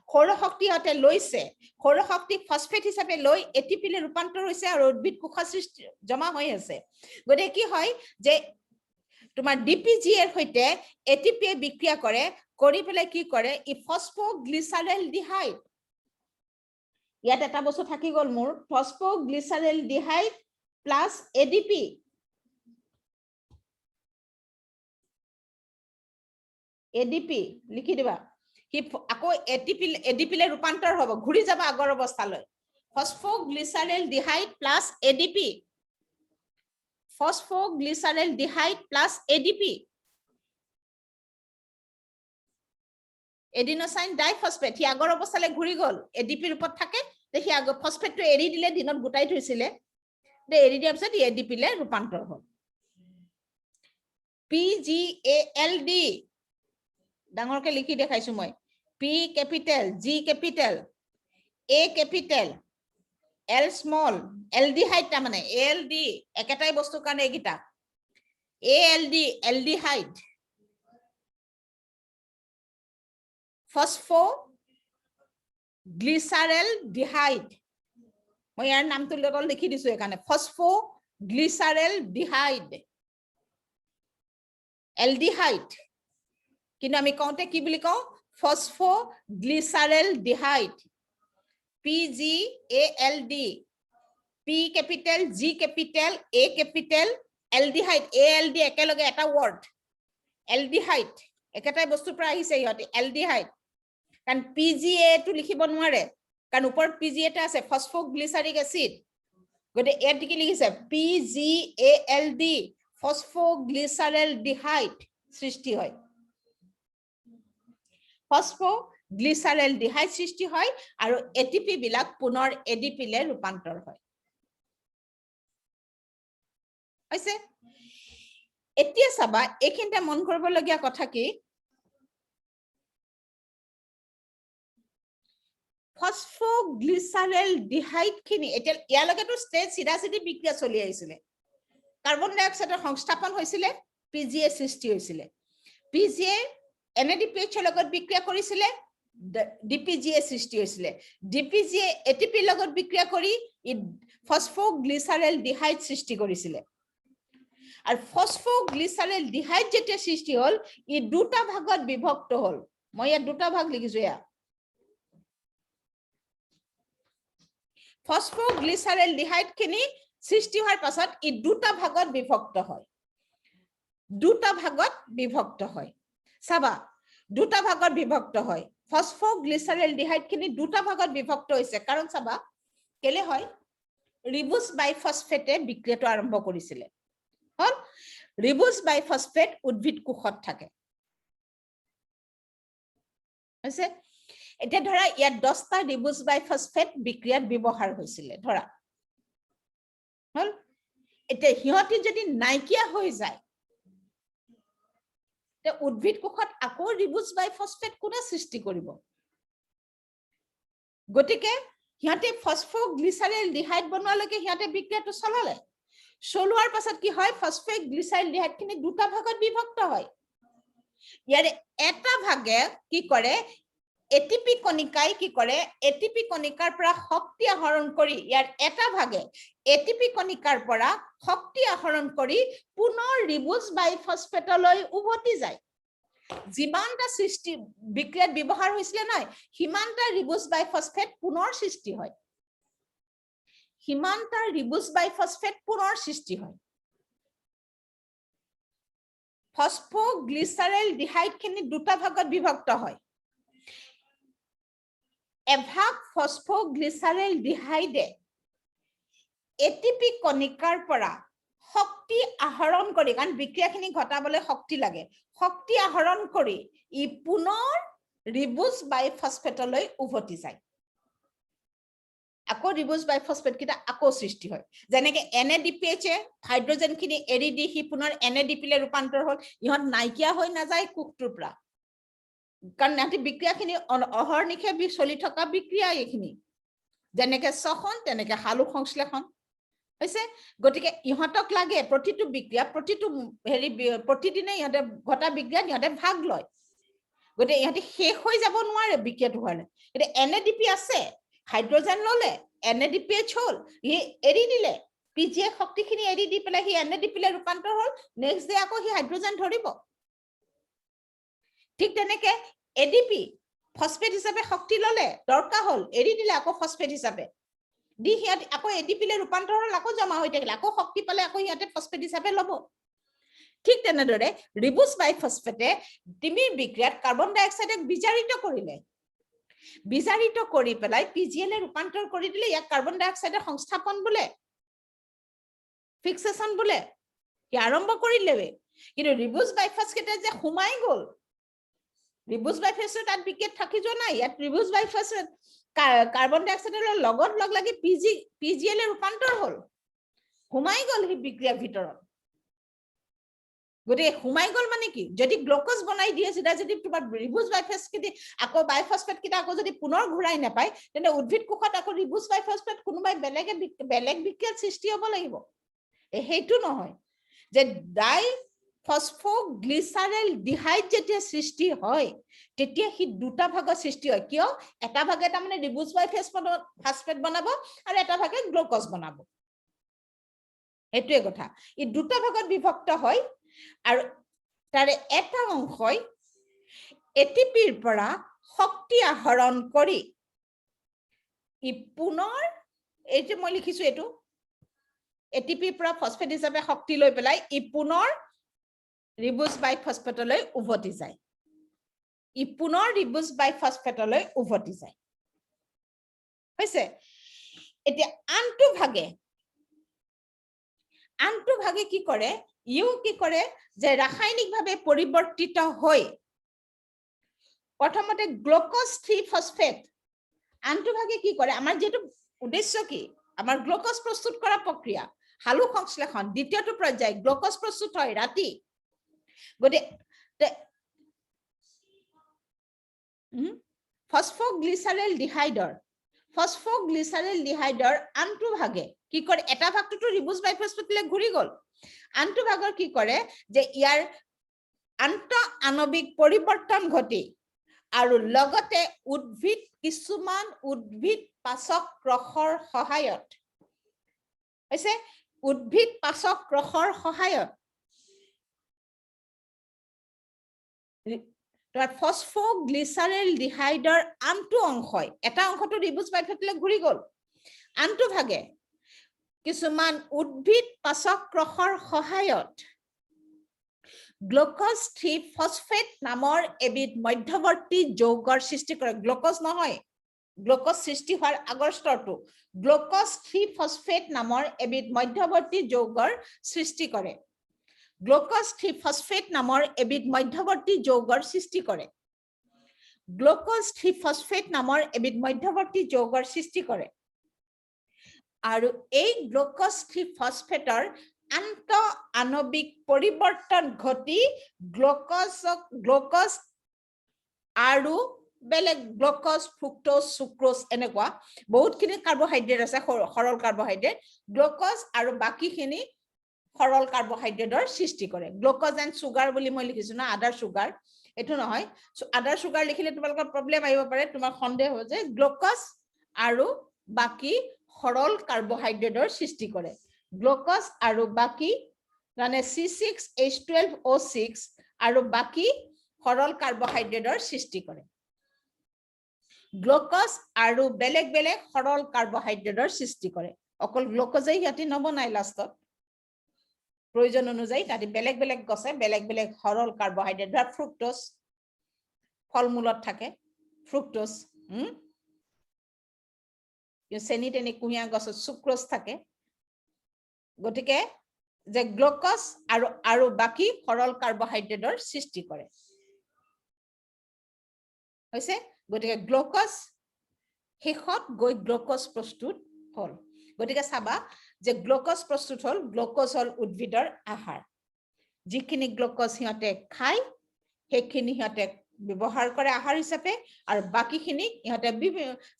সৌৰ শক্তি হতে লৈছে সৌৰ শক্তি ফসফেট হিচাপে লৈ এটিপিলে ৰূপান্তৰ হৈছে আৰু উদ্ভিদ কোষ সৃষ্টি জমা হৈ আছে গতিকে কি হয় যে তোমাৰ ডিপিজিএৰ হৈতে এটিপি বিক্ৰিয়া কৰে কৰি পেলাই কি কৰে ই ফসফোগ্লিসাৰেলডিহাইড ইয়াত এটা বস্তু থাকি গল মোৰ ফসফোগ্লিসাৰেলডিহাইড প্লাস এডিপি এডিপি লিখি দিবা কি আকৌ এডিপিলে ৰূপান্তৰ হ'ব ঘুৰি যাব আগৰ অৱস্থালৈ phosphoglyceraldehyde plus ADP phosphoglyceraldehyde plus ADP adenosine diphosphate হি আগৰ অৱস্থালৈ ঘুৰি গল এডিপি ৰূপত থাকে তে হি আগৰ ফসফেটটো এৰি দিলে দিনত গুটাই থৈছিলে তে এৰি দিয়াৰ পিছত এডিপিলে ৰূপান্তৰ হ'ল পিজিএএলডি ডাঙৰকে লিখি দেখাইছো মই P capital G capital A capital L small aldehyde তা মানে এলডি একেটাই বস্তু কাৰণে এইকিটা এএলডি এলডিহাইড ফসফোগ্লিসাৰেলডিহাইড মই ইয়াৰ নামটো লগত লিখি দিছো এখানে ফসফোগ্লিসাৰেলডিহাইড এলডিহাইড কিন্তু আমি কওঁতে কি বুলি কওঁ phosphoglyceraldehyde PGALD P capital G capital A capital aldehyde ALD একেলগে এটা ওয়ার্ড এলডিহাইড একেটাই বস্তু পৰা আহিছে ইহঁতে এলডিহাইড কাৰণ পিজিএ টো লিখিব নোৱাৰে কাৰণ ওপৰত পিজিএ টা আছে ফসফোগ্লিসাৰিক এসিড গতে এত কি লিখিছে পিজিএএলডি ফসফোগ্লিসাৰেলডিহাইড সৃষ্টি হয় ফসফোগ্লিসাৰেলডিহাইড সৃষ্টি হয় আৰু এটিপি বিলাক পুনৰ এডিপিলে ৰূপান্তৰ হয় হৈছে এতিয়া চাবা এইখিনতে মন কৰিবলগীয়া কথা কি ফসফোগ্লিসাৰেলডিহাইড খিনি এতিয়া ইয়ালৈকেতো ষ্টেজ সিধা সিধি বিক্ৰিয়া চলি আহিছিলে কাৰ্বন ডাই অক্সাইডৰ সংস্থাপন হৈছিলে পিজিএ সৃষ্টি হৈছিলে পিজিএ NADPH লগত বিক্ৰিয়া কৰিছিলে ডিপিজিএ সৃষ্টি হৈছিলে ডিপিজিএ এটিপি লগত বিক্ৰিয়া কৰি ফসফোগ্লিসাৰেলডিহাইড সৃষ্টি কৰিছিলে আৰু ফসফোগ্লিসাৰেলডিহাইড যেতিয়া সৃষ্টি হ'ল ই দুটা ভাগত বিভক্ত হ'ল মই ইয়াত দুটা ভাগ লিখিছো ইয়া ফসফোগ্লিসাৰেলডিহাইড খিনি সৃষ্টি হোৱাৰ পাছত ই দুটা ভাগত বিভক্ত হয় চাবা দুটা ভাগত বিভক্ত হয় ফসফোগ্লিসাৰেলডিহাইড খিনি দুটা ভাগত বিভক্ত হৈছে কাৰণ চাবা কেলে হয় ৰিবুস বাইফসফেটে বিক্ৰিয়াটো আৰম্ভ কৰিছিলে হল ৰিবুস বাইফসফেট উদ্ভিদ কোষত থাকে হৈছে এটা ধৰা ইয়াত 10টা ৰিবুস বাইফসফেট বিক্ৰিয়াত ব্যৱহাৰ হৈছিলে ধৰা হল এটা হিয়তি যদি নাইকিয়া হৈ যায় তে উদ্ভিদ কোষত আকৌ ৰিবুস বাইফসফেট কোনে সৃষ্টি কৰিব গতিকে হিয়তে ফসফোগ্লিসাৰেলডিহাইড বনোৱালৈকে হিয়তে বিক্ৰিয়াটো চলালে চলোৱাৰ পাছত কি হয় ফসফোগ্লিসাৰেলডিহাইড খিনি দুটা ভাগত বিভক্ত হয় ইয়াৰে এটা ভাগে কি কৰে এটিপি কণিকাই কি কৰে এটিপি কণিকাৰ পৰা শক্তি আহৰণ কৰি ইয়াৰ এটা ভাগে এটিপি কণিকাৰ পৰা শক্তি আহৰণ কৰি পুনৰ ৰিবুস বাইফসফেটলৈ উভতি যায় যিমানটা সৃষ্টি বিক্ৰিয়াত ব্যৱহাৰ হৈছিল নাই হিমানটা ৰিবুস বাইফসফেট পুনৰ সৃষ্টি হয় হিমানটা ৰিবুস বাইফসফেট পুনৰ সৃষ্টি হয় ফসফোগ্লিসাৰেলডিহাইড খিনি দুটা ভাগত বিভক্ত হয় এভাগ ফসফগ্লিচাৰেলডিহাইডে এটিপি কণিকাৰ পৰা শক্তি আহৰণ কৰি, কাৰণ বিক্ৰিয়াখিনি ঘটাবলৈ শক্তি লাগে, শক্তি আহৰণ কৰি ই পুনৰ ৰিবুজ বাইফসফেটলৈ উভতি যায়। আকৌ ৰিবুজ বাইফসফেট কিটা আকৌ সৃষ্টি হয়। যেনেকে NADPH হাইড্ৰোজেনখিনি এৰি দি হি পুনৰ NADP লৈ ৰূপান্তৰ হ'ল, ইহঁত নাইকিয়া হৈ নাযায় কোষটোৰ পৰা, কাৰণ নাতি বিক্ৰিয়াখিনি অহৰ্নিশে চলি থকা বিক্ৰিয়া এইখিনি, যেনেকে শ্বসন তেনেকে সালোক সংশ্লেষণ হৈছে। গতিকে ইহঁতক লাগে প্ৰতিটো বিক্ৰিয়া, প্ৰতিটো হেৰি প্ৰতিদিনে ইহঁতে ঘটা বিক্ৰিয়া ইহঁতে ভাগ লয়, গতিকে ইহঁতে শেষ হৈ যাব নোৱাৰে বিক্ৰিয়াটো হোৱালে। এতিয়া NADP আছে, হাইড্ৰোজেন ললে, NADPH হল, হি এৰি দিলে, পিজিয়ে শক্তিখিনি এৰি দি পেলাই হি NADP লৈ ৰূপান্তৰ হল, নেক্সট ডে আকৌ হি হাইড্ৰোজেন ধৰিব। ঠিক তেনেকে ADP ফসফেট হিচাপে শক্তি ললে, দৰকাৰ হল, এৰি দিলে আকৌ ফসফেট হিচাপে দি সিহঁতে আকৌ ADP লৈ ৰূপান্তৰ হল, আকৌ জমা হৈ থাকিলে, আকৌ শক্তি পালে আকৌ সিহঁতে ফসফেট হিচাপে লব। ঠিক তেনেদৰে ৰিবুজ বাইফসফেটে তিমিৰ বিক্ৰিয়াত কাৰ্বন ডাই অক্সাইডক বিজাৰিত কৰিলে, বিজাৰিত কৰি পেলাই PGL ৰূপান্তৰ কৰি দিলে, ইয়াক কাৰ্বন ডাই অক্সাইডৰ সংস্থাপন বোলে, ফিক্সেশন বোলে, কি আৰম্ভ কৰিলে। কিন্তু ৰিবুজ বাইফসফেটে যে সোমাই গল, ৰিবুজ বাইফসফেট তাত বিক্ৰিয়াত থাকি যোৱা নাই, ইয়াত ৰিবুজ বাইফসফেট কাৰ্বন ডাই অক্সাইডৰ লগত লগ লাগি PGL ৰূপান্তৰ হল, সোমাই গল হি বিক্ৰিয়াৰ ভিতৰত। গতিকে সোমাই গল মানে কি, যদি গ্লুকোজ বনাই দিয়ে সেটা যদি তোমাৰ ৰিবুজ বাইফসফেট আকৌ বাইফসফেট কিটা আকৌ যদি পুনৰ ঘূৰাই নাপায়, তেনে উদ্ভিদ কোষত আকৌ ৰিবুজ বাইফসফেট কোনোবাই বেলেগ বিক্ৰিয়াৰ সৃষ্টি হ'ব লাগিব। সেইটো নহয় যে ডাই ফসফগ্লিচাৰেলডিহাইড যেতিয়া সৃষ্টি হয় তেতিয়া হি দুটা ভাগৰ সৃষ্টি হয়। কিয়? এটা ভাগে তাৰমানে ৰিবুজ বাইফসফেট বনাব আৰু এটা ভাগে গ্লুকোজ বনাব, এইটোৱে কথা। ই দুটা ভাগত বিভক্ত হয় আৰু তাৰে এটা অংশই এটিপিৰ পৰা শক্তি আহৰণ কৰি ই পুনৰ, এই যে মই লিখিছো এইটো এটিপিৰ পৰা ফসফেট হিচাপে শক্তি লৈ পেলাই ই পুনৰ ৰিবুজ বাইফসফেটলৈ উভতি যায়, ই পুনৰ ৰিবুজ বাইফসফেটলৈ উভতি যায় হৈছে। এতিয়া আনটো ভাগে কি কৰে, ইও কি কৰে যে ৰাসায়নিকভাৱে পৰিৱৰ্তিত হৈ প্ৰথমতে গ্লুকোজ 3 ফসফেট, আনটো ভাগে কি কৰে, আমাৰ যেটো উদ্দেশ্য কি, আমাৰ গ্লুকোজ প্ৰস্তুত কৰা প্ৰক্ৰিয়া সালোক সংশ্লেষণ, দ্বিতীয়টো পৰ্যায় গ্লুকোজ প্ৰস্তুত হয় ৰাতি। গতিকে ফসফগ্লিচাৰেলডিহাইডৰ আনটো ভাগে কি কৰে, এটা ভাগটো ৰিবুজ বাইফসফেটলৈ ঘূৰি গল, আনটো ভাগৰ কি কৰে যে ইয়াৰ আন্ত আণৱিক পৰিৱৰ্তন ঘটি আৰু লগতে কিছুমান উদ্ভিদ পাচক ৰসৰ সহায়ত হৈছে, উদ্ভিদ পাচক ৰসৰ সহায়ত ফসফগ্লিচাৰেলডিহাইডৰ আনটো অংশই, এটা অংশটো ৰিবুজ বাইফসফেটলৈ ঘূৰি গল, আনটো ভাগে কিছুমান উদ্ভিদ পাচক ৰসৰ সহায়ত গ্লুকোজ 3 ফসফেট নামৰ এবিধ মধ্যৱৰ্তী যৌগৰ সৃষ্টি কৰে। গ্লুকোজ নহয়, গ্লুকোজ সৃষ্টি হোৱাৰ আগৰ স্তৰটো গ্লুকোজ 3 ফসফেট নামৰ এবিধ মধ্যৱৰ্তী যৌগৰ সৃষ্টি কৰে। গ্লুকোজ 3 ফসফেট নামৰ এবিধ মধ্যৱৰ্তী যৌগৰ সৃষ্টি কৰে। গ্লুকোজ 3 ফসফেট নামৰ এবিধ মধ্যৱৰ্তী যৌগৰ সৃষ্টি কৰে আৰু এই গ্লুকোজ 3 ফসফেটৰ আন্ত আণৱিক পৰিৱৰ্তন ঘটি গ্লুকোজ আৰু বেলেগ গ্লুকোজ, ফ্ৰুক্টোজ, সুক্ৰোজ এনেকুৱা বহুতখিনি কাৰ্বহাইড্ৰেট আছে, সৰল কাৰ্বহাইড্ৰেট, গ্লুকোজ আৰু বাকিখিনি সৰল কাৰ্বহাইড্ৰেটৰ সৃষ্টি কৰে। গ্লুকোজ এণ্ড সুগাৰ বুলি মই লিখিছো না, আদাৰ সুগাৰ, এইটো নহয়। আদাৰ সুগাৰ লিখিলে তোমালোকৰ প্ৰব্লেম আহিব পাৰে, তোমাৰ সন্দেহ হয় যে গ্লুকোজ আৰু বাকি সৰল কাৰ্বহাইড্ৰেটৰ সৃষ্টি কৰে। গ্লুকোজ আৰু বাকি মানে C6H12O6 আৰু বাকি সৰল কাৰ্বহাইড্ৰেটৰ সৃষ্টি কৰে। গ্লুকোজ আৰু বেলেগ বেলেগ সৰল কাৰ্বহাইড্ৰেটৰ সৃষ্টি কৰে। অকল গ্লুকোজেই সিহঁতি নবনাই, লাষ্টত প্ৰয়োজন অনুযায়ী তাতে বেলেগ বেলেগ গছে বেলেগ বেলেগ সৰল কাৰ্বহাইড্ৰেট, ধৰা ফ্ৰুক্টোজ, ফল মূলত থাকে ফ্ৰুক্টোজ, চেনি তেনি কুঁহিয়া গছত সুক্ৰোজ থাকে গতিকে যে গ্লুকোজ আৰু বাকি সৰল কাৰ্বহাইড্ৰেটৰ সৃষ্টি কৰে হৈছে গতিকে গ্লুকোজ শেষত গৈ গ্লুকোজ প্ৰস্তুত হল গতিকে চাবা যে গ্লুকোজ প্ৰস্তুত হল গ্লুকোজ হল উদ্ভিদৰ আহাৰ যিখিনি গ্লুকোজ সিহঁতে খায় সেইখিনি সিহঁতে ব্যৱহাৰ কৰে আহাৰ হিচাপে আৰু বাকিখিনি ইহঁতে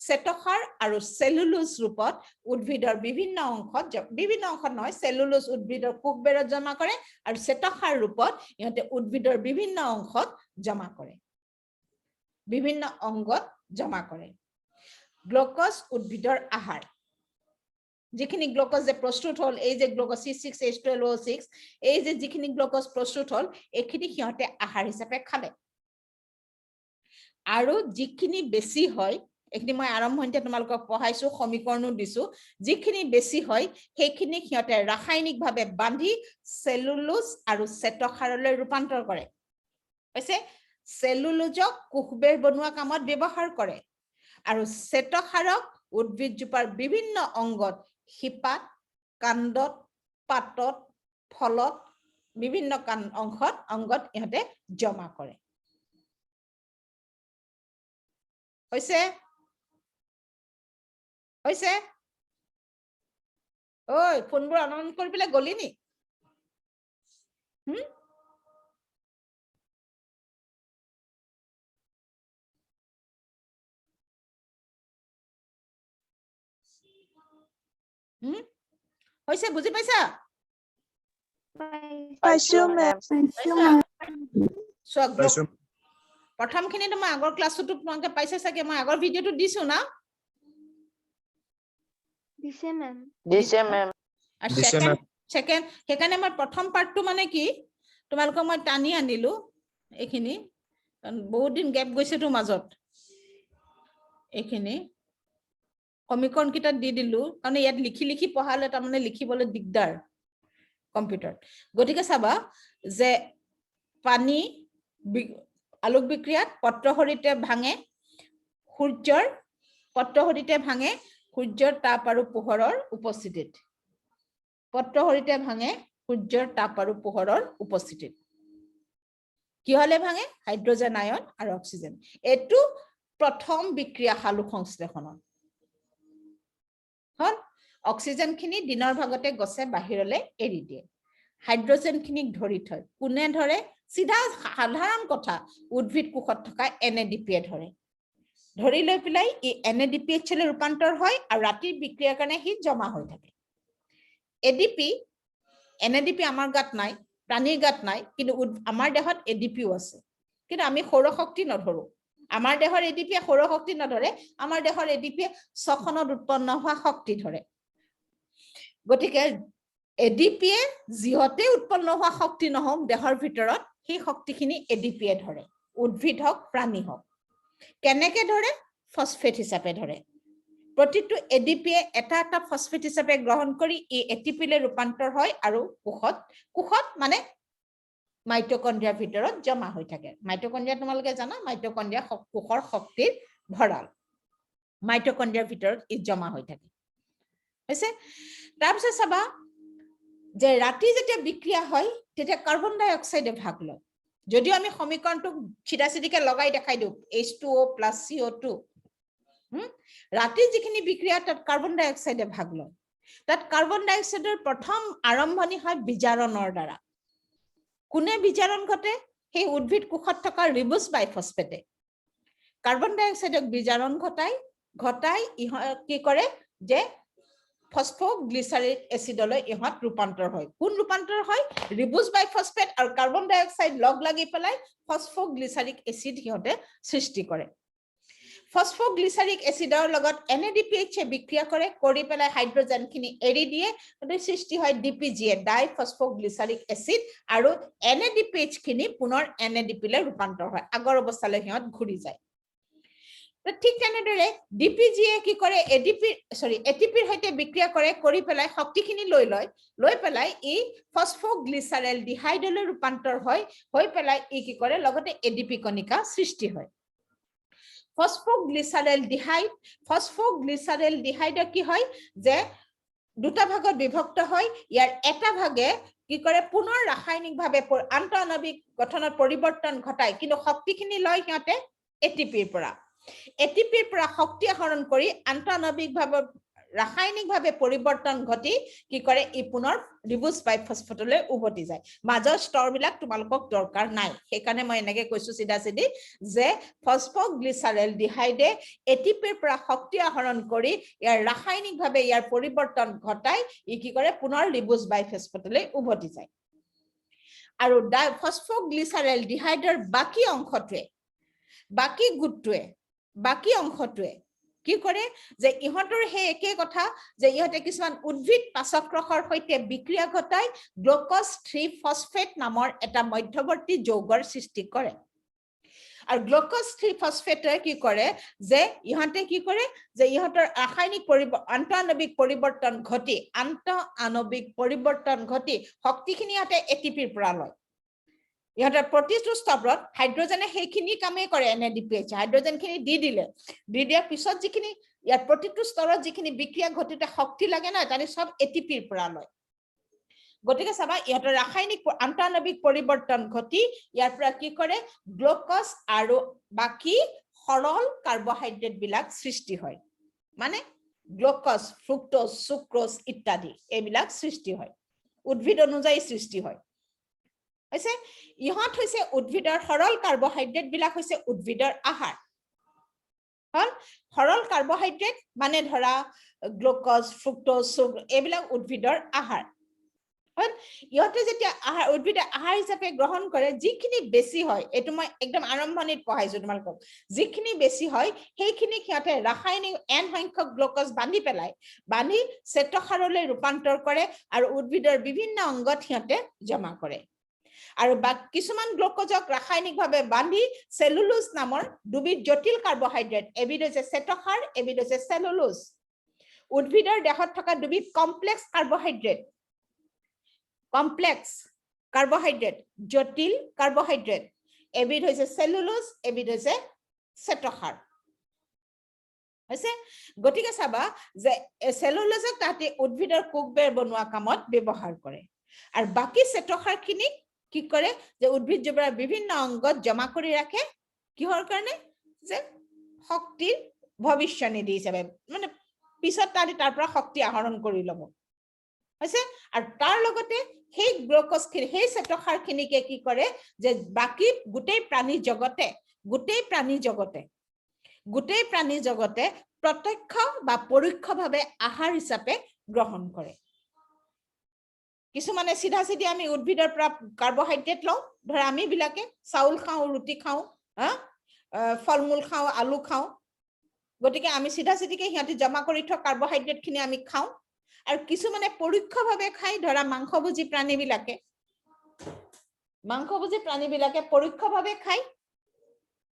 শ্বেতসাৰ আৰু সেলুলোজ ৰূপত উদ্ভিদৰ বিভিন্ন অংশত নহয় সেলুলোজ উদ্ভিদৰ কোষবেৰত জমা কৰে আৰু শ্বেতসাৰ ৰূপত ইহঁতে উদ্ভিদৰ বিভিন্ন অংশত জমা কৰে বিভিন্ন অংগত জমা কৰে গ্লুকোজ উদ্ভিদৰ আহাৰ যিখিনি গ্লুকোজ যে প্ৰস্তুত হল এই যে গ্লুকোজ C6H12O6 এই যে যিখিনি গ্লুকোজ প্ৰস্তুত হল এইখিনি সিহঁতে আহাৰ হিচাপে খালে আৰু যিখিনি বেছি হয় এইখিনি মই আৰম্ভণিতে তোমালোকক পঢ়াইছো সমীকৰণো দিছো যিখিনি বেছি হয় সেইখিনি সিহঁতে ৰাসায়নিকভাৱে বান্ধি সেলুলোজ আৰু শ্বেতসাৰলৈ ৰূপান্তৰ কৰে হৈছে সেলুলোজক কোষবেৰ বনোৱা কামত ব্যৱহাৰ কৰে আৰু শ্বেতসাৰক উদ্ভিদজোপাৰ বিভিন্ন অংগত শিপাত কাণ্ডত পাতত ফলত বিভিন্ন অংগত ইহঁতে জমা কৰে হৈছে ঐ ফোনবোৰ অন কৰি পেলাই গলি নি হৈছে বুজি পাইছা পাইছো মেম প্ৰথমখিনি মই আগৰ ক্লাছটো তোমালোকে পাইছা চাগে মই আগৰ ভিডিঅটো দিছো না দিছে মেম আৰু সেকেন্ড সেইকাৰণে মই প্ৰথম পাৰ্টটো মানে কি তোমালোকক মই টানি আনিলো এইখিনি বহুত দিন গেপ গৈছেতো মাজত এইখিনি সমীকৰণ কিটা দি দিলো কাৰণ ইয়াত লিখি পঢ়ালে তাৰমানে লিখিবলৈ দিগদাৰ কম্পিউটাৰ গতিকে চাবা যে পানী আলোক বিক্ৰিয়াত পত্ৰহৰিতে ভাঙে সূৰ্যৰ তাপ আৰু পোহৰৰ উপস্থিতিত পত্ৰহৰিতে ভাঙে সূৰ্যৰ তাপ আৰু পোহৰৰ উপস্থিতিত কিহলে ভাঙে হাইড্ৰজেন আয়ন আৰু অক্সিজেন এটো প্ৰথম বিক্ৰিয়া সালোক সংশ্লেষণত হল অক্সিজেন খিনি দিনৰ ভাগতে গছে বাহিৰলে এৰি দিয়ে হাইড্ৰজেন খিনিক ধৰি থয় কোনে ধৰে সিধা সাধাৰণ কথা উদ্ভিদ কোষত থকা NADP-এ ধৰি লৈ পেলাই ই NADPH লৈ ৰূপান্তৰ হয় আৰু ৰাতিৰ বিক্ৰিয়াৰ কাৰণে হি জমা হৈ থাকে NADP আমাৰ গাত নাই প্ৰাণীৰ গাত নাই কিন্তু আমাৰ দেহত ADPও আছে কিন্তু আমি সৌৰ শক্তি নধৰো আমাৰ দেহৰ ADP-এ সৌৰ শক্তি নধৰে আমাৰ দেহৰ ADP-এ শ্বসনত উৎপন্ন হোৱা শক্তি ধৰে গতিকে ADP-এ যিহতে উৎপন্ন হোৱা শক্তি নহওক দেহৰ ভিতৰত সেই শক্তিখিনি ADP-এ ধৰে উদ্ভিদ হওক প্ৰাণী হওক কেনেকে ধৰে ফসফেট হিচাপে ধৰে প্ৰতিটো ADP-এ এটা ফসফেট হিচাপে গ্ৰহণ কৰি ই ATP-লৈ ৰূপান্তৰ হয় আৰু কোষত মানে মাইটোকন্ড্ৰিয়াৰ ভিতৰত জমা হৈ থাকে মাইটোকন্ড্ৰিয়া তোমালোকে জানা মাইটোকন্ড্ৰিয়া কোষৰ শক্তিৰ ভঁৰাল মাইটোকন্ড্ৰিয়াৰ ভিতৰত ই জমা হৈ থাকে হৈছে তাৰপিছত চাবা যে ৰাতি যেতিয়া বিক্ৰিয়া হয় তেতিয়া কাৰ্বন ডাই অক্সাইডে ভাগ লয় যদিও আমি সমীকৰণটো চিধাচিধিকে লগাই দেখাই দিও H2O + CO2 ৰাতি যিখিনি বিক্ৰিয়া তাত কাৰ্বন ডাই অক্সাইডে ভাগ লয় তাত কাৰ্বন ডাই অক্সাইডৰ প্ৰথম আৰম্ভণি হয় বিজাৰণৰ দ্বাৰা কোনে বিজাৰণ ঘটে সেই উদ্ভিদ কোষত থকা ৰিবোজ বাইফসফেটে কাৰ্বন ডাই অক্সাইডক বিজাৰণ ঘটাই কি কৰে যে ফসফগ্লিচাৰিক এচিডলৈ ইহত ৰূপান্তৰ হয় কোন ৰূপান্তৰ হয় ৰিবোজ বাইফসফেট আৰু কাৰ্বন ডাই অক্সাইড লগ লাগি পেলাই ফসফগ্লিচাৰিক এচিড সিহঁতে সৃষ্টি কৰে ফসফগ্লিচাৰিক এচিডৰ লগত NADPH-এ বিক্ৰিয়া কৰি পেলাই হাইড্ৰজেন খিনি এৰি দিয়ে গতিকে সৃষ্টি হয় DPGA ডাইফসফগ্লিচাৰিক এচিড আৰু NADPH খিনি পুনৰ NADP-লৈ ৰূপান্তৰ হয় আগৰ অৱস্থালৈ সিহঁত ঘূৰি যায় ঠিক তেনেদৰে DPGA কি কৰে ATPৰ সৈতে বিক্ৰিয়া কৰি পেলাই শক্তিখিনি লৈ পেলাই ই ফসফগ্লিচাৰেল ডিহাইডলৈ ৰূপান্তৰ হৈ পেলাই ই কি কৰে লগতে ADP কণিকা সৃষ্টি হয় ফসফগ্লিসাৰেলডিহাইড কি হয় যে দুটা ভাগত বিভক্ত হয় ইয়াৰ এটা ভাগে কি কৰে পুনৰ ৰাসায়নিকভাৱে আন্তঃআণৱিক গঠনৰ পৰিৱৰ্তন ঘটায় কিন্তু শক্তিখিনি লয় সিহঁতে এটিপিৰ পৰা শক্তি আহৰণ কৰি আন্তঃআণৱিকভাৱে ৰাসায়নিকভাৱে পৰিৱৰ্তন ঘটি কি কৰে ই পুনৰ ৰিবুজ বাইফসফেটলৈ উভতি যায় মাজৰ স্তৰবিলাক তোমালোকক দৰকাৰ নাই সেইকাৰণে মই এনেকৈ কৈছো চিধাচিধি যে ফসফগ্লিসাৰেলডিহাইডে এটিপিৰ পৰা শক্তি আহৰণ কৰি ইয়াৰ ৰাসায়নিকভাৱে ইয়াৰ পৰিৱৰ্তন ঘটাই ই কি কৰে পুনৰ ৰিবুজ বাইফসফেটলৈ উভতি যায় আৰু ফসফগ্লিসাৰেলডিহাইডৰ বাকি অংশটোৱে বাকি অংশটোৱে কি কৰে যে ইহঁতৰ হে একে কথা যে ইহঁতে কিছুমান উদ্ভিদ পাচক ৰসৰ সৈতে বিক্ৰিয়া ঘটাই গ্লুকোজ 3 ফসফেট নামৰ এটা মধ্যৱৰ্তী যৌগৰ সৃষ্টি কৰে আৰু গ্লুকোজ 3 ফসফেটে কি কৰে যে ইহঁতে কি কৰে যে ইহঁতৰ ৰাসায়নিক আন্তঃআণৱিক পৰিৱৰ্তন ঘটি শক্তিখিনি ইহঁতে এটিপিৰ পৰা লয় ইহঁতৰ প্ৰতিটো স্তৰত হাইড্ৰজেনে সেইখিনি কামেই কৰে NADPH হাইড্ৰজেনখিনি দি দিয়াৰ পিছত যিখিনি ইয়াৰ প্ৰতিটো স্তৰত যিখিনি বিক্ৰিয়া ঘটিতে শক্তি লাগে না তানি সব এটিপিৰ পৰা লয় গতিকে চাবা ইহঁতৰ ৰাসায়নিক আন্তঃআণৱিক পৰিৱৰ্তন ঘটি ইয়াৰ পৰা কি কৰে গ্লুকোজ আৰু বাকি সৰল কাৰ্বহাইড্ৰেট বিলাক সৃষ্টি হয় মানে গ্লুকোজ ফ্ৰুক্টোজ সুক্ৰোজ ইত্যাদি এইবিলাক সৃষ্টি হয় উদ্ভিদ অনুযায়ী সৃষ্টি হয় হৈছে ইহঁত হৈছে উদ্ভিদৰ সৰল কাৰ্বহাইড্ৰেট বিলাক হৈছে উদ্ভিদৰ আহাৰ হল সৰল কাৰ্বহাইড্ৰেট মানে ধৰা গ্লুকোজ ফ্ৰুক্টোজ এইবিলাক উদ্ভিদৰ আহাৰ হল ইহঁতে যেতিয়া উদ্ভিদে আহাৰ হিচাপে গ্ৰহণ কৰে যিখিনি বেছি হয় এটো মই একদম আৰম্ভণিত পঢ়াইছো তোমালোকক যিখিনি বেছি হয় সেইখিনি সিহঁতে ৰাসায়নিক n সংখ্যক গ্লুকোজ বান্ধি শ্বেতসাৰলৈ ৰূপান্তৰ কৰে আৰু উদ্ভিদৰ বিভিন্ন অংগত সিহঁতে জমা কৰে আৰু কিছুমান গ্লুকোজক ৰাসায়নিকভাৱে বান্ধি সেলুলোজ নামৰ দুবিধ জটিল কাৰ্বহাইড্ৰেট এবিধ হৈছে শ্বেতসাৰ এবিধ হৈছে সেলুলোজ উদ্ভিদৰ দেহত থকা দুবিধ কমপ্লেক্স কাৰ্বহাইড্ৰেট জটিল কাৰ্বহাইড্ৰেট এবিধ হৈছে সেলুলোজ এবিধ হৈছে শ্বেতসাৰ হৈছে গতিকে চাবা যে সেলুলোজক তাতে উদ্ভিদৰ কোষবেৰ বনোৱা কামত ব্যৱহাৰ কৰে আৰু বাকি শ্বেতসাৰখিনি কি কৰে যে উদ্ভিদ জোপৰ বিভিন্ন অংগত জমা কৰি ৰাখে কিহৰ কাৰণে যে শক্তিৰ ভৱিষ্যনিধি হিচাপে মানে পিছত তাৰ পৰা শক্তি আহৰণ কৰি ল'ব হৈছে আৰু তাৰ লগতে সেই গ্লুকোজখিনি সেই শ্বেতসাৰখিনিকে কি কৰে যে বাকি গোটেই প্ৰাণী জগতে প্ৰত্যক্ষ বা পৰোক্ষভাৱে আহাৰ হিচাপে গ্ৰহণ কৰে কিছুমানে চিধাচিধি আমি উদ্ভিদৰ পৰা কাৰ্বহাইড্ৰেট লওঁ ধৰা আমি বিলাকে চাউল খাওঁ ৰুটি খাওঁ ফলমূল খাওঁ আলু খাওঁ গতিকে আমি চিধাচিধিকে সিহঁতি জমা কৰি থোৱা কাৰ্বহাইড্ৰেটখিনি আমি খাওঁ আৰু কিছুমানে পৰোক্ষভাৱে খাই ধৰা মাংসভোজী প্ৰাণীবিলাকে পৰোক্ষভাৱে খায়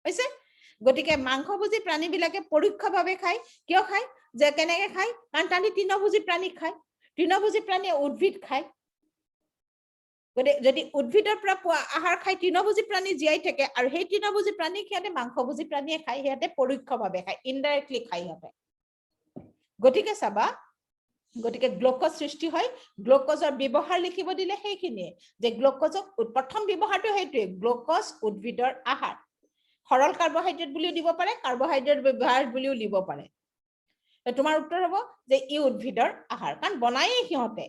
হৈছে গতিকে মাংসভোজী প্ৰাণীবিলাকে পৰোক্ষভাৱে খায় কিয় খায় যে কেনেকৈ খায় কাৰণ তাহাঁতি তৃণভোজী প্ৰাণী খায় তৃণভোজী প্ৰাণীয়ে উদ্ভিদ খায় যদি উদ্ভিদৰ পৰা পোৱা আহাৰ খাই তৃণভোজী প্ৰাণী জীয়াই থাকে আৰু সেই তৃণভোজী প্ৰাণী সিহঁতে মাংসভোজী প্ৰাণীয়ে খায় সিহঁতে পৰোক্ষভাৱে খায় ইনডাইৰেক্টলি খায় সিহঁতে গতিকে চাবা গতিকে গ্লুকোজ সৃষ্টি হয় গ্লুকোজৰ ব্যৱহাৰ লিখিব দিলে সেইখিনিয়ে যে গ্লুকোজক প্ৰথম ব্যৱহাৰটো সেইটোৱে গ্লুকোজ উদ্ভিদৰ আহাৰ সৰল কাৰ্বহাইড্ৰেট বুলিও দিব পাৰে কাৰ্বহাইড্ৰেট ব্যৱহাৰ বুলিও দিব পাৰে তোমাৰ উত্তৰ হ'ব যে ই উদ্ভিদৰ আহাৰ কাৰণ বনায়ে সিহঁতে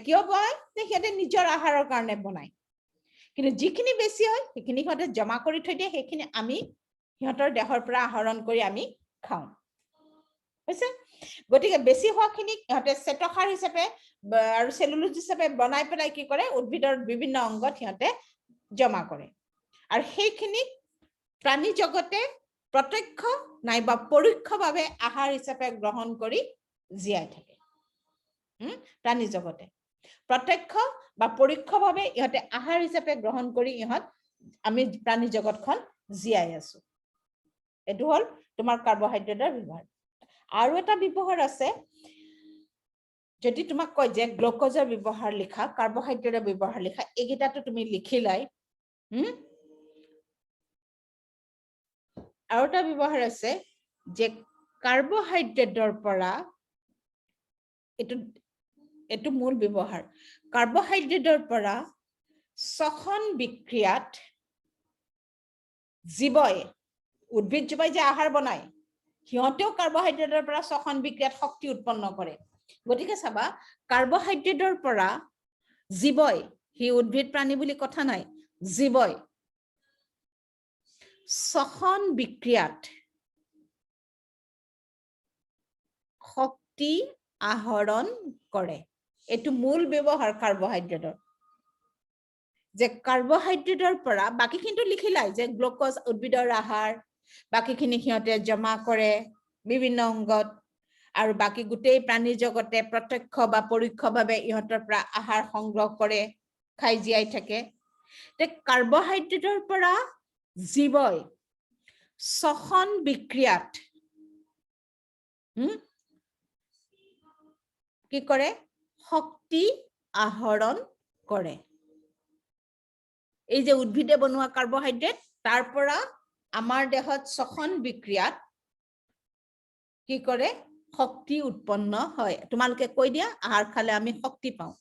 কিয় বনায় যে সিহঁতে নিজৰ আহাৰৰ কাৰণে বনায় কিন্তু যিখিনি বেছি হয় সেইখিনি সিহঁতে জমা কৰি থৈ দিয়ে সেইখিনি আমি সিহঁতৰ দেহৰ পৰা আহৰণ কৰি আমি খাওঁ হৈছে গতিকে বেছি হোৱাখিনি সিহঁতে শ্বেতসাৰ হিচাপে আৰু সেলুলোজ হিচাপে বনাই পেলাই কি কৰে উদ্ভিদৰ বিভিন্ন অংগত সিহঁতে জমা কৰে আৰু সেইখিনি প্ৰাণী জগতে প্ৰত্যক্ষ নাইবা পৰোক্ষভাৱে আহাৰ হিচাপে গ্ৰহণ কৰি জীয়াই থাকে প্ৰাণী জগতে প্ৰত্যক্ষ বা পৰোক্ষভাৱে ইহঁতে আহাৰ হিচাপে গ্ৰহণ কৰি আমি প্ৰাণী জগতখন জীয়াই আছো এটো হল তোমাৰ কাৰ্বহাইড্ৰেটৰ ব্যৱহাৰ আৰু এটা ব্যৱহাৰ আছে যদি তোমাক কয় যে গ্লুকোজৰ ব্যৱহাৰ লিখা কাৰ্বহাইড্ৰেটৰ ব্যৱহাৰ লিখা এইকেইটাটো তুমি লিখিলাই আৰু এটা ব্যৱহাৰ আছে যে কাৰ্বহাইড্ৰেটৰ পৰা এইটো মূল ব্যৱহাৰ কাৰ্বহাইড্ৰেটৰ পৰা শ্বসন বিক্ৰিয়াত জীৱই উদ্ভিদ জীৱই যে আহাৰ বনায় সিহঁতেও কাৰ্বহাইড্ৰেটৰ পৰা শ্বসন বিক্ৰিয়াত শক্তি উৎপন্ন কৰে গতিকে চাবা কাৰ্বহাইড্ৰেটৰ পৰা জীৱই হি উদ্ভিদ প্ৰাণী বুলি কথা নাই জীৱই শ্বসন বিক্ৰিয়াত শক্তি আহৰণ কৰে এইটো মূল ব্যৱহাৰ কাৰ্বহাইড্ৰেটৰ যে কাৰ্বহাইড্ৰেটৰ পৰা বাকিখিনিটো লিখিলাই যে গ্লুকোজ উদ্ভিদৰ আহাৰ বাকিখিনি সিহঁতে জমা কৰে বিভিন্ন অংগত আৰু বাকি গোটেই প্ৰাণী জগতে প্ৰত্যক্ষ বা পৰোক্ষভাৱে ইহঁতৰ পৰা আহাৰ সংগ্ৰহ কৰে খাই জীয়াই থাকে তে কাৰ্বহাইড্ৰেটৰ পৰা জীৱই শ্বসন বিক্ৰিয়াত কি কৰে শক্তি আহৰণ কৰে এই যে উদ্ভিদে বনোৱা কাৰ্বহাইড্ৰেট তাৰ পৰা আমাৰ দেহত শ্বসন বিক্ৰিয়াত কি কৰে শক্তি উৎপন্ন হয় তোমালোকে কৈ দিয়া আহাৰ খালে আমি শক্তি পাওঁ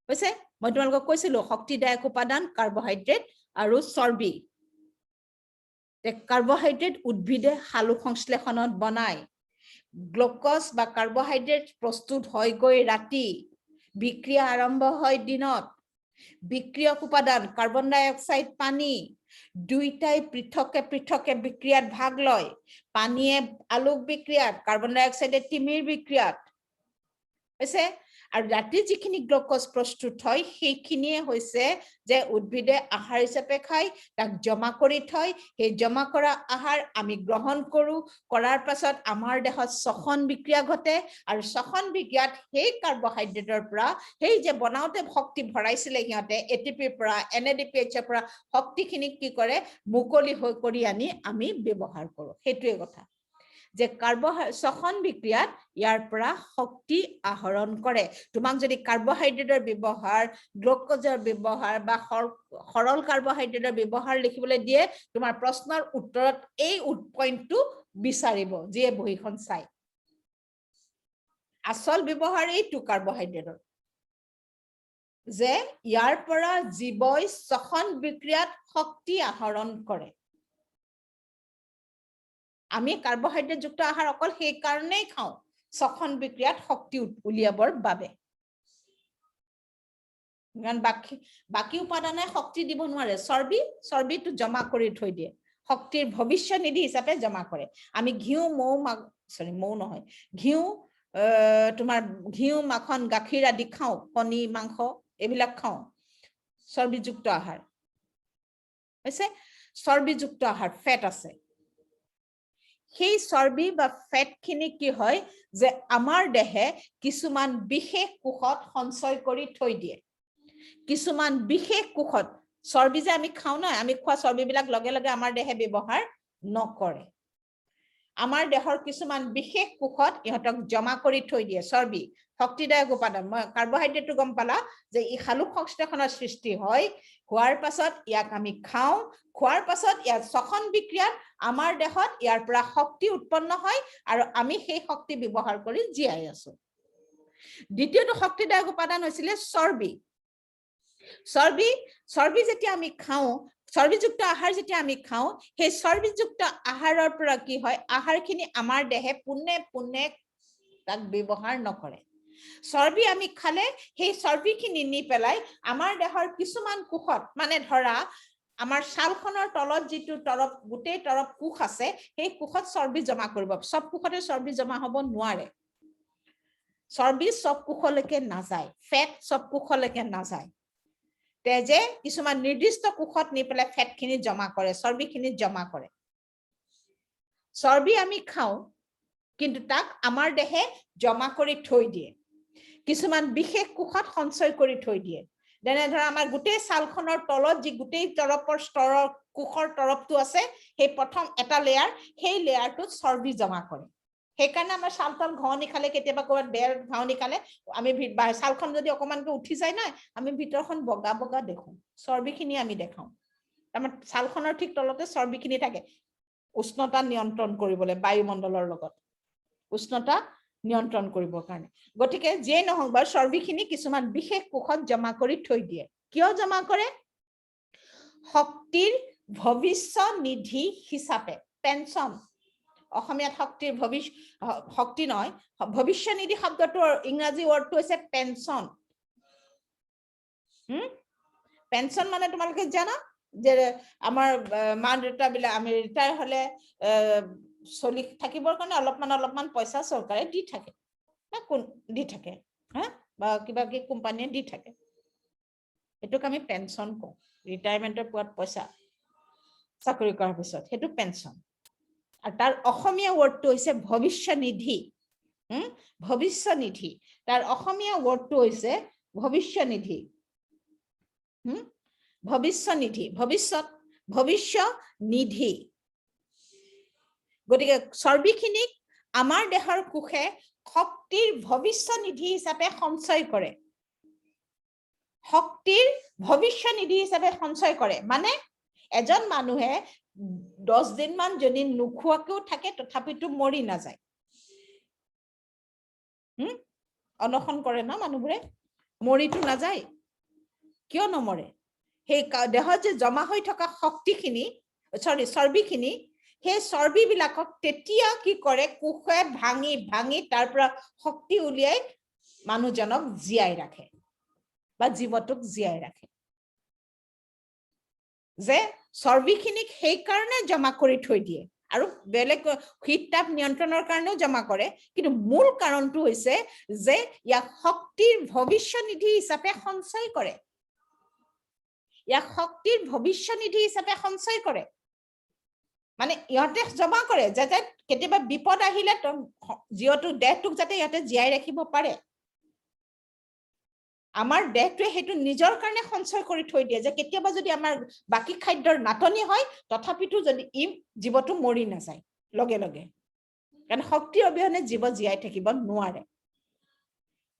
হৈছে মই তোমালোকক কৈছিলো শক্তিদায়ক উপাদান কাৰ্বহাইড্ৰেট আৰু চৰ্বি কাৰ্বহাইড্ৰেট উদ্ভিদে সালোক সংশ্লেষণত বনায় গ্লুকোজ বা কাৰ্বহাইড্ৰেট প্ৰস্তুত হয় গৈ ৰাতি বিক্ৰিয়া আৰম্ভ হয় দিনত বিক্ৰিয়ক উপাদান কাৰ্বন ডাই অক্সাইড পানী দুইটাই পৃথকে পৃথকে বিক্ৰিয়াত ভাগ লয় পানীয়ে আলোক বিক্ৰিয়াত কাৰ্বন ডাই অক্সাইডে তিমিৰ বিক্ৰিয়াত হৈছে আৰু ৰাতি যিখিনি গ্লুকোজ প্ৰস্তুত হয় সেইখিনিয়ে হৈছে যে উদ্ভিদে আহাৰ হিচাপে খায় তাক জমা কৰি থয় সেই জমা কৰা আহাৰ আমি গ্ৰহণ কৰো কৰাৰ পাছত আমাৰ দেহত শ্বসন বিক্ৰিয়া ঘটে আৰু শ্বসন বিক্ৰিয়াত সেই কাৰ্বহাইড্ৰেটৰ পৰা সেই যে বনাওতে শক্তি ভৰাইছিলে সিহঁতে এটিপিৰ পৰা এনএডিপিএইচৰ পৰা শক্তিখিনি কি কৰে মুকলি হৈ কৰি আনি আমি ব্যৱহাৰ কৰো সেইটোৱে কথা যে শ্বসন বিক্ৰিয়াত ইয়াৰ পৰা শক্তি আহৰণ কৰে তোমাক যদি কাৰ্বহাইড্ৰেটৰ ব্যৱহাৰ গ্লুকোজৰ ব্যৱহাৰ বা সৰল কাৰ্বহাইড্ৰেটৰ ব্যৱহাৰ লিখিবলৈ দিয়ে তোমাৰ প্ৰশ্নৰ উত্তৰত এই পইণ্টটো বিচাৰিব যিয়ে বহিখন চাই আচল ব্যৱহাৰ এইটো কাৰ্বহাইড্ৰেটৰ যে ইয়াৰ পৰা জীৱই শ্বসন বিক্ৰিয়াত শক্তি আহৰণ কৰে আমি কাৰ্বহাইড্ৰেট যুক্ত আহাৰ অকল সেই কাৰণেই খাওঁ শ্বসন বিক্ৰিয়াত শক্তি উলিয়াবৰ বাবে কাৰণ বাকি উপাদানে শক্তি দিব নোৱাৰে চৰ্বিটো জমা কৰি থৈ দিয়ে শক্তিৰ ভৱিষ্যত নিধি হিচাপে জমা কৰে আমি ঘিউ মৌ নহয় ঘিউ তোমাৰ ঘিউ মাখন গাখীৰ আদি খাওঁ কণী মাংস এইবিলাক খাওঁ চৰ্বিযুক্ত আহাৰ হৈছে চৰ্বিযুক্ত আহাৰ ফেট আছে সেই চৰ্বি বা ফেট খিনি কি হয় যে আমাৰ দেহে কিছুমান বিশেষ কোষত সঞ্চয় কৰি থৈ দিয়ে কিছুমান বিশেষ কোষত চৰ্বি যে আমি খাওঁ না আমি খোৱা চৰ্বিবিলাক লগে লগে আমাৰ দেহে ব্যৱহাৰ নকৰে আমাৰ দেহৰ কিছুমান বিশেষ কোষত ইহঁতক জমা কৰি থৈ দিয়ে চৰ্বি শক্তিদায়ক উপাদান মই কাৰ্বহাইড্ৰেটটো গম পালা যে ই সালোক সংশ্লেষণৰ সৃষ্টি হয় খোৱাৰ পাছত ইয়াক আমি খাওঁ খোৱাৰ পাছত ইয়াৰ শ্বসন বিক্ৰিয়াত আমাৰ দেহত ইয়াৰ পৰা শক্তি উৎপন্ন হয় আৰু আমি সেই শক্তি ব্যৱহাৰ কৰি জীয়াই আছো দ্বিতীয়টো শক্তিদায়ক উপাদান হৈছিলে চৰ্বি যেতিয়া আমি খাওঁ চৰ্বিযুক্ত আহাৰ যেতিয়া আমি খাওঁ সেই চৰ্বিযুক্ত আহাৰৰ পৰা কি হয় আহাৰখিনি আমাৰ দেহে পুনে পুনে তাক ব্যৱহাৰ নকৰে চৰ্বি আমি খালে সেই চৰ্বিখিনি নি পেলাই আমাৰ দেহৰ কিছুমান কোষত মানে ধৰা আমাৰ ছালখনৰ তলত যিটো গোটেই তৰপ কোষ আছে সেই কোষত চৰ্বি জমা কৰিব সব কোষতে চৰ্বি জমা হ'ব নোৱাৰে চৰ্বি সব কোষলৈকে নাযায় ফেট সব কোষলৈকে নাযায় তেজে কিছুমান নিৰ্দিষ্ট কোষত নি পেলাই ফেটখিনি জমা কৰে চৰ্বিখিনি জমা কৰে চৰ্বি আমি খাওঁ কিন্তু তাক আমাৰ দেহে জমা কৰি থৈ দিয়ে কিছুমান বিশেষ কোষত সঞ্চয় কৰি থৈ দিয়ে যেনে ধৰা আমাৰ গোটেই ছালখনৰ তলত যি গোটেই তৰপৰ স্তৰৰ কোষৰ তৰপটো আছে সেই প্ৰথম এটা লেয়াৰ সেই লেয়াৰটোত চৰ্বি জমা কৰে সেইকাৰণে আমাৰ ছালখন ঘাৱনি খালে কেতিয়াবা ক'ৰবাত বেৰ ঘাৱনি খালে আমি ছালখন যদি অকমানকৈ উঠি যায় না আমি ভিতৰখন বগা বগা দেখোঁ চৰ্বিখিনি আমি দেখাওঁ আমাৰ ছালখনৰ ঠিক তলতে চৰ্বিখিনি থাকে উষ্ণতা নিয়ন্ত্ৰণ কৰিবলৈ বায়ুমণ্ডলৰ লগত উষ্ণতা নিয়ন্ত্ৰণ কৰিবৰ কাৰণে গতিকে যে নহওক বা চৰ্বিখিনি কিছুমান বিশেষ কোষত জমা কৰি থৈ দিয়ে কিয় জমা কৰে শক্তিৰ ভৱিষ্যনিধি হিচাপে পেঞ্চন অসমীয়াত শক্তিৰ শক্তি নহয় ভৱিষ্যনিধি শব্দটোৰ ইংৰাজী ৱৰ্ডটো হৈছে পেঞ্চন পেঞ্চন মানে তোমালোকে জানা যে আমাৰ মা দেউতাবিলাক আমি ৰিটায়াৰ হলে চলি থাকিবৰ কাৰণে অলপমান পইচা চৰকাৰে দি থাকে না কোন দি থাকে হা বা কিবা কি কোম্পানীয়ে দি থাকে এটোক আমি পেঞ্চন কওঁ ৰিটায়াৰমেন্টৰ পোৱাত পইচা চাকৰি কৰাৰ পিছত সেইটো পেঞ্চন আৰু তাৰ অসমীয়া ৱৰ্ডটো হৈছে ভৱিষ্যনিধি ভৱিষ্যনিধি তাৰ অসমীয়া ৱৰ্ডটো হৈছে ভৱিষ্যনিধি ভৱিষ্যনিধি ভৱিষ্যনিধি গতিকে চৰ্বিখিনিক আমাৰ দেহৰ কোষে শক্তিৰ ভৱিষ্যনিধি হিচাপে সঞ্চয় কৰে শক্তিৰ ভৱিষ্যনিধি হিচাপে সঞ্চয় কৰে মানে এজন মানুহে 10 দিন মান যদি নোখোৱাকেও থাকে তথাপিতো মৰি নাযায় অনশন কৰে না মানুহবোৰে মৰিতো নাযায় কিয় নমৰে সেই দেহত যে জমা হৈ থকা শক্তিখিনি চৰ্বিখিনি সেই চৰ্বিবিলাকক তেতিয়া কি কৰে কোষে ভাঙি তাৰ পৰা শক্তি উলিয়াই মানুহজনক জীয়াই ৰাখে বা জীৱটোক জীয়াই ৰাখে যে চৰ্বিখিনিক সেই কাৰণে জমা কৰি থৈ দিয়ে আৰু বেলেগ শীত তাপ নিয়ন্ত্ৰণৰ কাৰণেও জমা কৰে কিন্তু মূল কাৰণটো হৈছে যে ইয়াক শক্তিৰ ভৱিষ্যনিধি হিচাপে সঞ্চয় কৰে ইয়াক শক্তিৰ ভৱিষ্যনিধি হিচাপে সঞ্চয় কৰে মানে ইহঁতে জমা কৰে যাতে কেতিয়াবা বিপদ আহিলে যিহেতু দেহটোক যাতে ইহঁতে জীয়াই ৰাখিব পাৰে আমাৰ দেহটোৱে সেইটো নিজৰ কাৰণে সঞ্চয় কৰি থৈ দিয়ে যে কেতিয়াবা যদি আমাৰ বাকি খাদ্যৰ নাটনি হয় তথাপিতো যদি জীৱটো মৰি নাযায় লগে লগে কাৰণ শক্তিৰ অবিহনে জীৱ জীয়াই থাকিব নোৱাৰে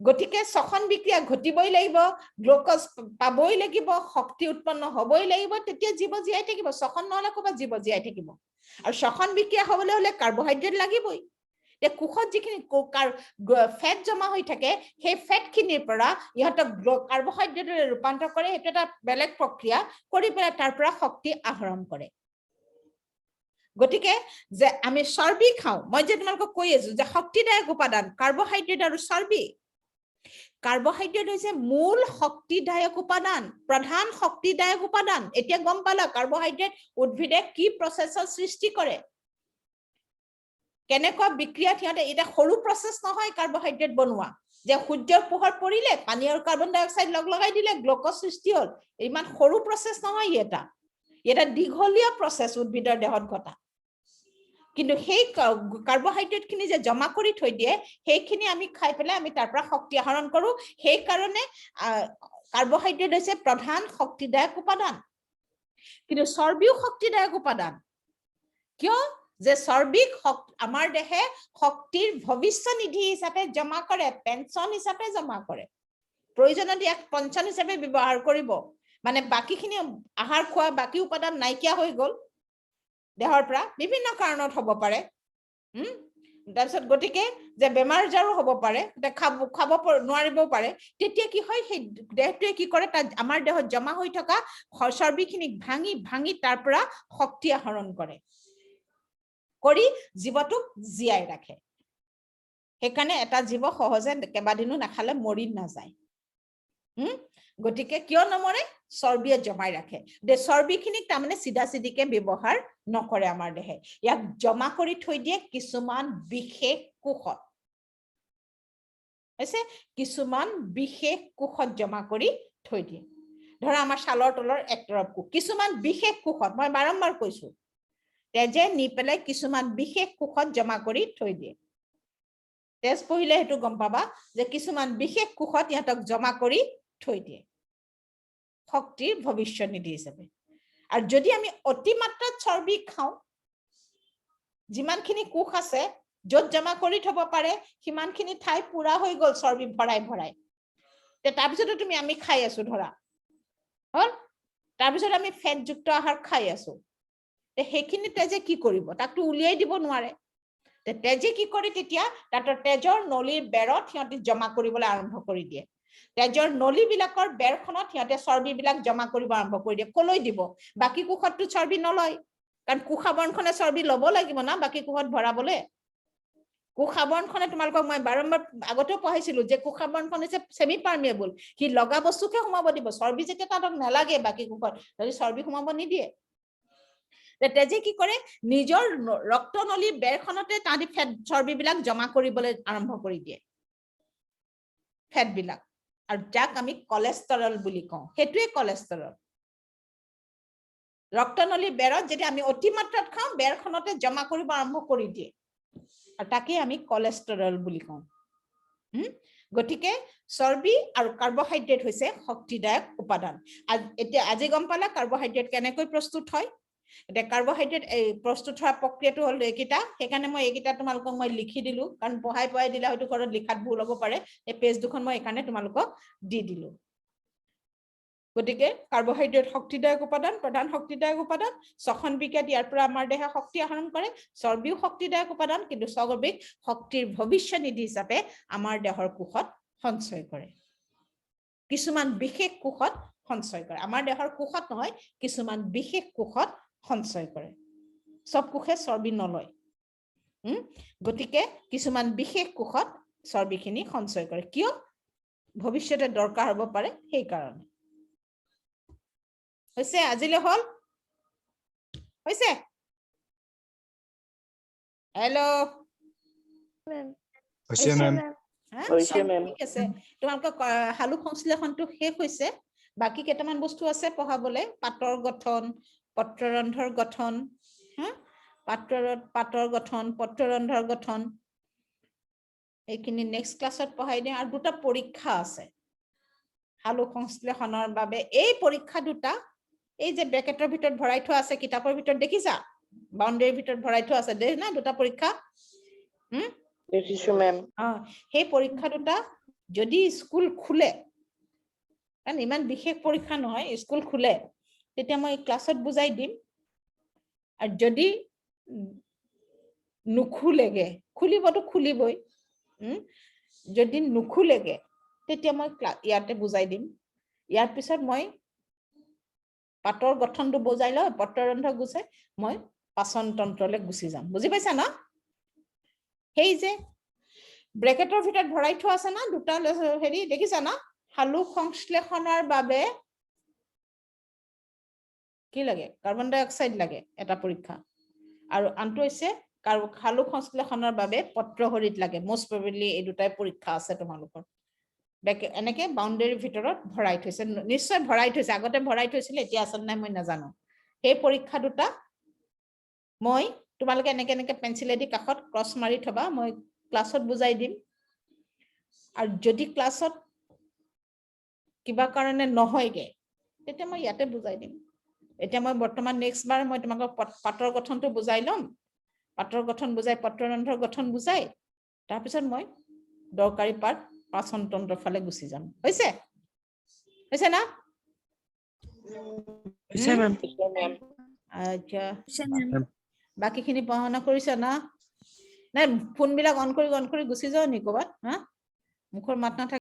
গতিকে শ্বসন বিক্ৰিয়া ঘটিবই লাগিব গ্লুকোজ পাবই লাগিব শক্তি উৎপন্ন হ'বই লাগিব তেতিয়া জীৱ জীয়াই থাকিব শ্বসন নহলে ক'বা জীৱ জীয়াই থাকিব আৰু শ্বসন বিক্ৰিয়া হ'বলৈ হলে কাৰ্বহাইড্ৰেট লাগিবই কোষত যিখিনি ফেট জমা হৈ থাকে সেই ফেটখিনিৰ পৰা ইহঁতক কাৰ্বহাইড্ৰেটৰে ৰূপান্তৰ কৰে সেইটো এটা বেলেগ প্ৰক্ৰিয়া কৰি পেলাই তাৰ পৰা শক্তি আহৰণ কৰে গতিকে যে আমি চৰ্বি খাওঁ মই যে তোমালোকক কৈ আছো যে শক্তিদায়ক উপাদান কাৰ্বহাইড্ৰেট আৰু চৰ্বি কাৰ্বহাইড্ৰেট হৈছে মূল শক্তিদায়ক উপাদান প্ৰধান শক্তিদায়ক উপাদান এতিয়া গম পালা কাৰ্বহাইড্ৰেট উদ্ভিদে কি প্ৰচেছৰ সৃষ্টি কৰে কেনেকুৱা বিক্ৰিয়া সিহঁতে এটা সৰু প্ৰচেছ নহয় কাৰ্বহাইড্ৰেট বনোৱা যে সূৰ্যৰ পোহৰ পৰিলে পানী আৰু কাৰ্বন ডাই অক্সাইড লগাই দিলে গ্লুকোজ সৃষ্টি হ'ল ইমান সৰু প্ৰচেছ নহয় এটা দীঘলীয়া প্ৰচেছ উদ্ভিদৰ দেহত ঘটা কিন্তু সেই কাৰ্বহাইড্ৰেটখিনি যে জমা কৰি থৈ দিয়ে সেইখিনি আমি খাই পেলাই আমি তাৰ পৰা শক্তি আহৰণ কৰো সেই কাৰণে কাৰ্বহাইড্ৰেট হৈছে প্ৰধান শক্তিদায়ক উপাদান কিন্তু চৰ্বিও শক্তিদায়ক উপাদান কিয় যে চৰ্বিক আমাৰ দেহে শক্তিৰ ভৱিষ্যনিধি হিচাপে জমা কৰে পেঞ্চন হিচাপে জমা কৰে প্ৰয়োজনত ইয়াক পেঞ্চন হিচাপে ব্যৱহাৰ কৰিব মানে বাকিখিনি আহাৰ খোৱা বাকি উপাদান নাইকিয়া হৈ গ'ল দেহৰ পৰা বিভিন্ন কাৰণত হ'ব পাৰে তাৰপিছত গতিকে যে বেমাৰ আজাৰো হ'ব পাৰে খাব নোৱাৰিবও পাৰে তেতিয়া কি হয় সেই দেহটোৱে কি কৰে আমাৰ দেহত জমা হৈ থকা চৰ্বিখিনিক ভাঙি তাৰ পৰা শক্তি আহৰণ কৰে কৰি জীৱটোক জীয়াই ৰাখে সেইকাৰণে এটা জীৱ সহজে কেইবাদিনো নাখালে মৰি নাযায় গতিকে কিয় নমৰে চৰ্বিয়ে জমাই ৰাখে চৰ্বিখিনিক তাৰমানে চিধাচিধিকে ব্যৱহাৰ নকৰে আমাৰ দেহে ইয়াক জমা কৰি থৈ দিয়ে কিছুমান বিশেষ কোষত হৈছে কিছুমান বিশেষ কোষত জমা কৰি থৈ দিয়ে ধৰা আমাৰ ছালৰ তলৰ একতৰফ কোষ কিছুমান বিশেষ কোষত মই বাৰম্বাৰ কৈছো তেজে নি পেলাই কিছুমান বিশেষ কোষত জমা কৰি থৈ দিয়ে তেজ পঢ়িলে সেইটো গম পাবা যে কিছুমান বিশেষ কোষত ইহঁতক জমা কৰি থৈ দিয়ে শক্তিৰ ভৱিষ্যনিধি হিচাপে আৰু যদি আমি অতিমাত্ৰাত চৰ্বি খাওঁ যিমানখিনি কোষ আছে য'ত জমা কৰি থব পাৰে সিমানখিনি ঠাই পুৰা হৈ গ'ল চৰ্বি ভৰাই তাৰপিছতো আমি খাই আছো ধৰা হ'ল তাৰপিছত আমি ফেটযুক্ত আহাৰ খাই আছো তে সেইখিনি তেজে কি কৰিব তাকটো উলিয়াই দিব নোৱাৰে তে তেজে কি কৰে তেতিয়া তাতৰ তেজৰ নলীৰ বেৰত সিহঁতি জমা কৰিবলৈ আৰম্ভ কৰি দিয়ে তেজৰ নলীবিলাকৰ বেৰখনত সিহঁতে চৰ্বিবিলাক জমা কৰিব আৰম্ভ কৰি দিয়ে কলৈ দিব বাকি কোষতটো চৰ্বি নলয় কাৰণ কোষাবৰণখনে চৰ্বি ল'ব লাগিব না বাকি কোষত ভৰাবলে কোষাবৰণখনে তোমালোকক মই বাৰম্বাৰ আগতেও পঢ়াইছিলো যে কোষাবৰণখন হৈছে সেমি পাৰ্মিয়েবল কি লগা বস্তুকে সোমাব দিব চৰ্বি যেতিয়া তাতক নালাগে বাকি কোষত যদি চৰ্বি সোমাব নিদিয়ে তেজে কি কৰে নিজৰ ৰক্তনলী বেৰখনতে তাঁতি ফেট চৰ্বিবিলাক জমা কৰিবলৈ আৰম্ভ কৰি দিয়ে ফেটবিলাক আৰু যাক আমি কলেষ্টৰল বুলি কওঁ হেতুৱে কলেষ্টৰল ৰক্তনলী বেৰত যদি আমি অতিমাত্ৰাত খাওঁ বেৰখনতে জমা কৰিব আৰম্ভ কৰি দিয়ে আৰু তাকে আমি কলেষ্টৰল বুলি কওঁ গটিকে চৰ্বি আৰু কাৰ্বহাইড্ৰেট হৈছে শক্তিদায়ক উপাদান এতিয়া আজি গম পালা কাৰ্বহাইড্ৰেট কেনেকৈ প্ৰস্তুত হয় এটা কাৰ্বহাইড্ৰেট এই প্ৰস্তুত হোৱা প্ৰক্ৰিয়াটো হ'ল এইকিটা সেইকাৰণে মই এইকিটা তোমালোকক মই লিখি দিলো কাৰণ পঢ়াই দিলা হয়তো ঘৰত লিখাত ভুল হ'ব পাৰে এই পেজ দুখন মই এইকাৰণে তোমালোকক দি দিলো গটিকে কাৰ্বহাইড্ৰেট শক্তিদায়ক উপাদান প্ৰধান শক্তিদায়ক উপাদান শ্বসন বিক্ৰিয়াত ইয়াৰ পৰা আমাৰ দেহে শক্তি আহৰণ কৰে চৰ্বিও শক্তিদায়ক উপাদান কিন্তু চৰ্বিক শক্তিৰ ভৱিষ্যনিধি হিচাপে আমাৰ দেহৰ কোষত সঞ্চয় কৰে কিছুমান বিশেষ কোষত সঞ্চয় কৰে আমাৰ দেহৰ কোষত নহয় কিছুমান বিশেষ কোষত সঞ্চয় কৰে সব কোষে চৰ্বি নলয় গটিকে কিছুমান বিশেষ কোষত চৰ্বিখিনি সঞ্চয় কৰে কিয় ভৱিষ্যতে দৰকাৰ হ'ব পাৰে সেই কাৰণে হৈছে আজিলে হল হৈছে হেল্ল' হৈছে মেম ঠিক আছে তোমালোকৰ হালুক সংশ্লেষণটো শেষ হৈছে বাকি কেইটামান বস্তু আছে পঢ়াবলে পাতৰ গঠন পত্ৰৰন্ধ্ৰৰ গঠন পাতৰ গঠন পত্ৰৰন্ধ্ৰৰ গঠন এইখিনি নেক্সট ক্লাছত পঢ়াই দিম আৰু দুটা পৰীক্ষা আছে হালুক সংশ্লেষণৰ বাবে এই পৰীক্ষা দুটা এই যে ব্ৰেকেটৰ ভিতৰত ভৰাই থোৱা আছে কিতাপৰ ভিতৰত দেখিছা বাউণ্ডাৰীৰ ভিতৰত ভৰাই থোৱা আছে দেখ না দুটা পৰীক্ষা দেখিছো মেম সেই পৰীক্ষা দুটা যদি স্কুল খুলে কাৰণ ইমান বিশেষ পৰীক্ষা নহয় স্কুল খুলে তেতিয়া মই ক্লাছত বুজাই দিম আৰু যদি নুখুলেগে খুলিবতো খুলিবই যদি নুখুলেগে তেতিয়া মই ইয়াতে বুজাই দিম ইয়াৰ পিছত মই পাতৰ গঠনটো বুজাই লওঁ পত্ৰৰন্ধ্ৰ গুচাই মই পাচন তন্ত্ৰলৈ গুচি যাম বুজি পাইছা না সেই যে ব্ৰেকেটৰ ভিতৰত ভৰাই থোৱা আছে না দুটা হেৰি দেখিছা না হালুক সংশ্লেষণৰ বাবে কি লাগে কাৰ্বন ডাই অক্সাইড লাগে এটা পৰীক্ষা আৰু আনটো হৈছে হালুক সংশ্লেষণৰ বাবে পত্ৰহৰিত লাগে মোষ্ট প্ৰবেবলি এই দুটাই পৰীক্ষা আছে তোমালোকৰ এনেকে বাউণ্ডাৰীৰ ভিতৰত ভৰাই থৈছে নিশ্চয় ভৰাই থৈছে আগতে ভৰাই থৈছিলে এতিয়া আচল নাই মই নাজানো সেই পৰীক্ষা দুটা মই তোমালোকে এনেকে পেন্সিলেদি কাষত ক্ৰছ মাৰি থবা মই ক্লাছত বুজাই দিম আৰু যদি ক্লাছত কিবা কাৰণে নহয়গে তেতিয়া মই ইয়াতে বুজাই দিম এতিয়া মই বৰ্তমান নেক্সট বাৰ মই তোমালোকক পাতৰ গঠনটো বুজাই ল'ম পাতৰ গঠন বুজাই পত্ৰৰন্ধ্ৰৰ গঠন বুজাই তাৰপিছত মই দৰকাৰী পাৰ্ট পাচন তন্ত্ৰৰ ফালে গুচি যাম হৈছে না হৈছে মেম আচ্ছা বাকিখিনি পঢ়া শুনা কৰিছা না নাই ফোনবিলাক অন কৰি গুচি যাও নি ক'বাত মুখৰ মাত নাথাকে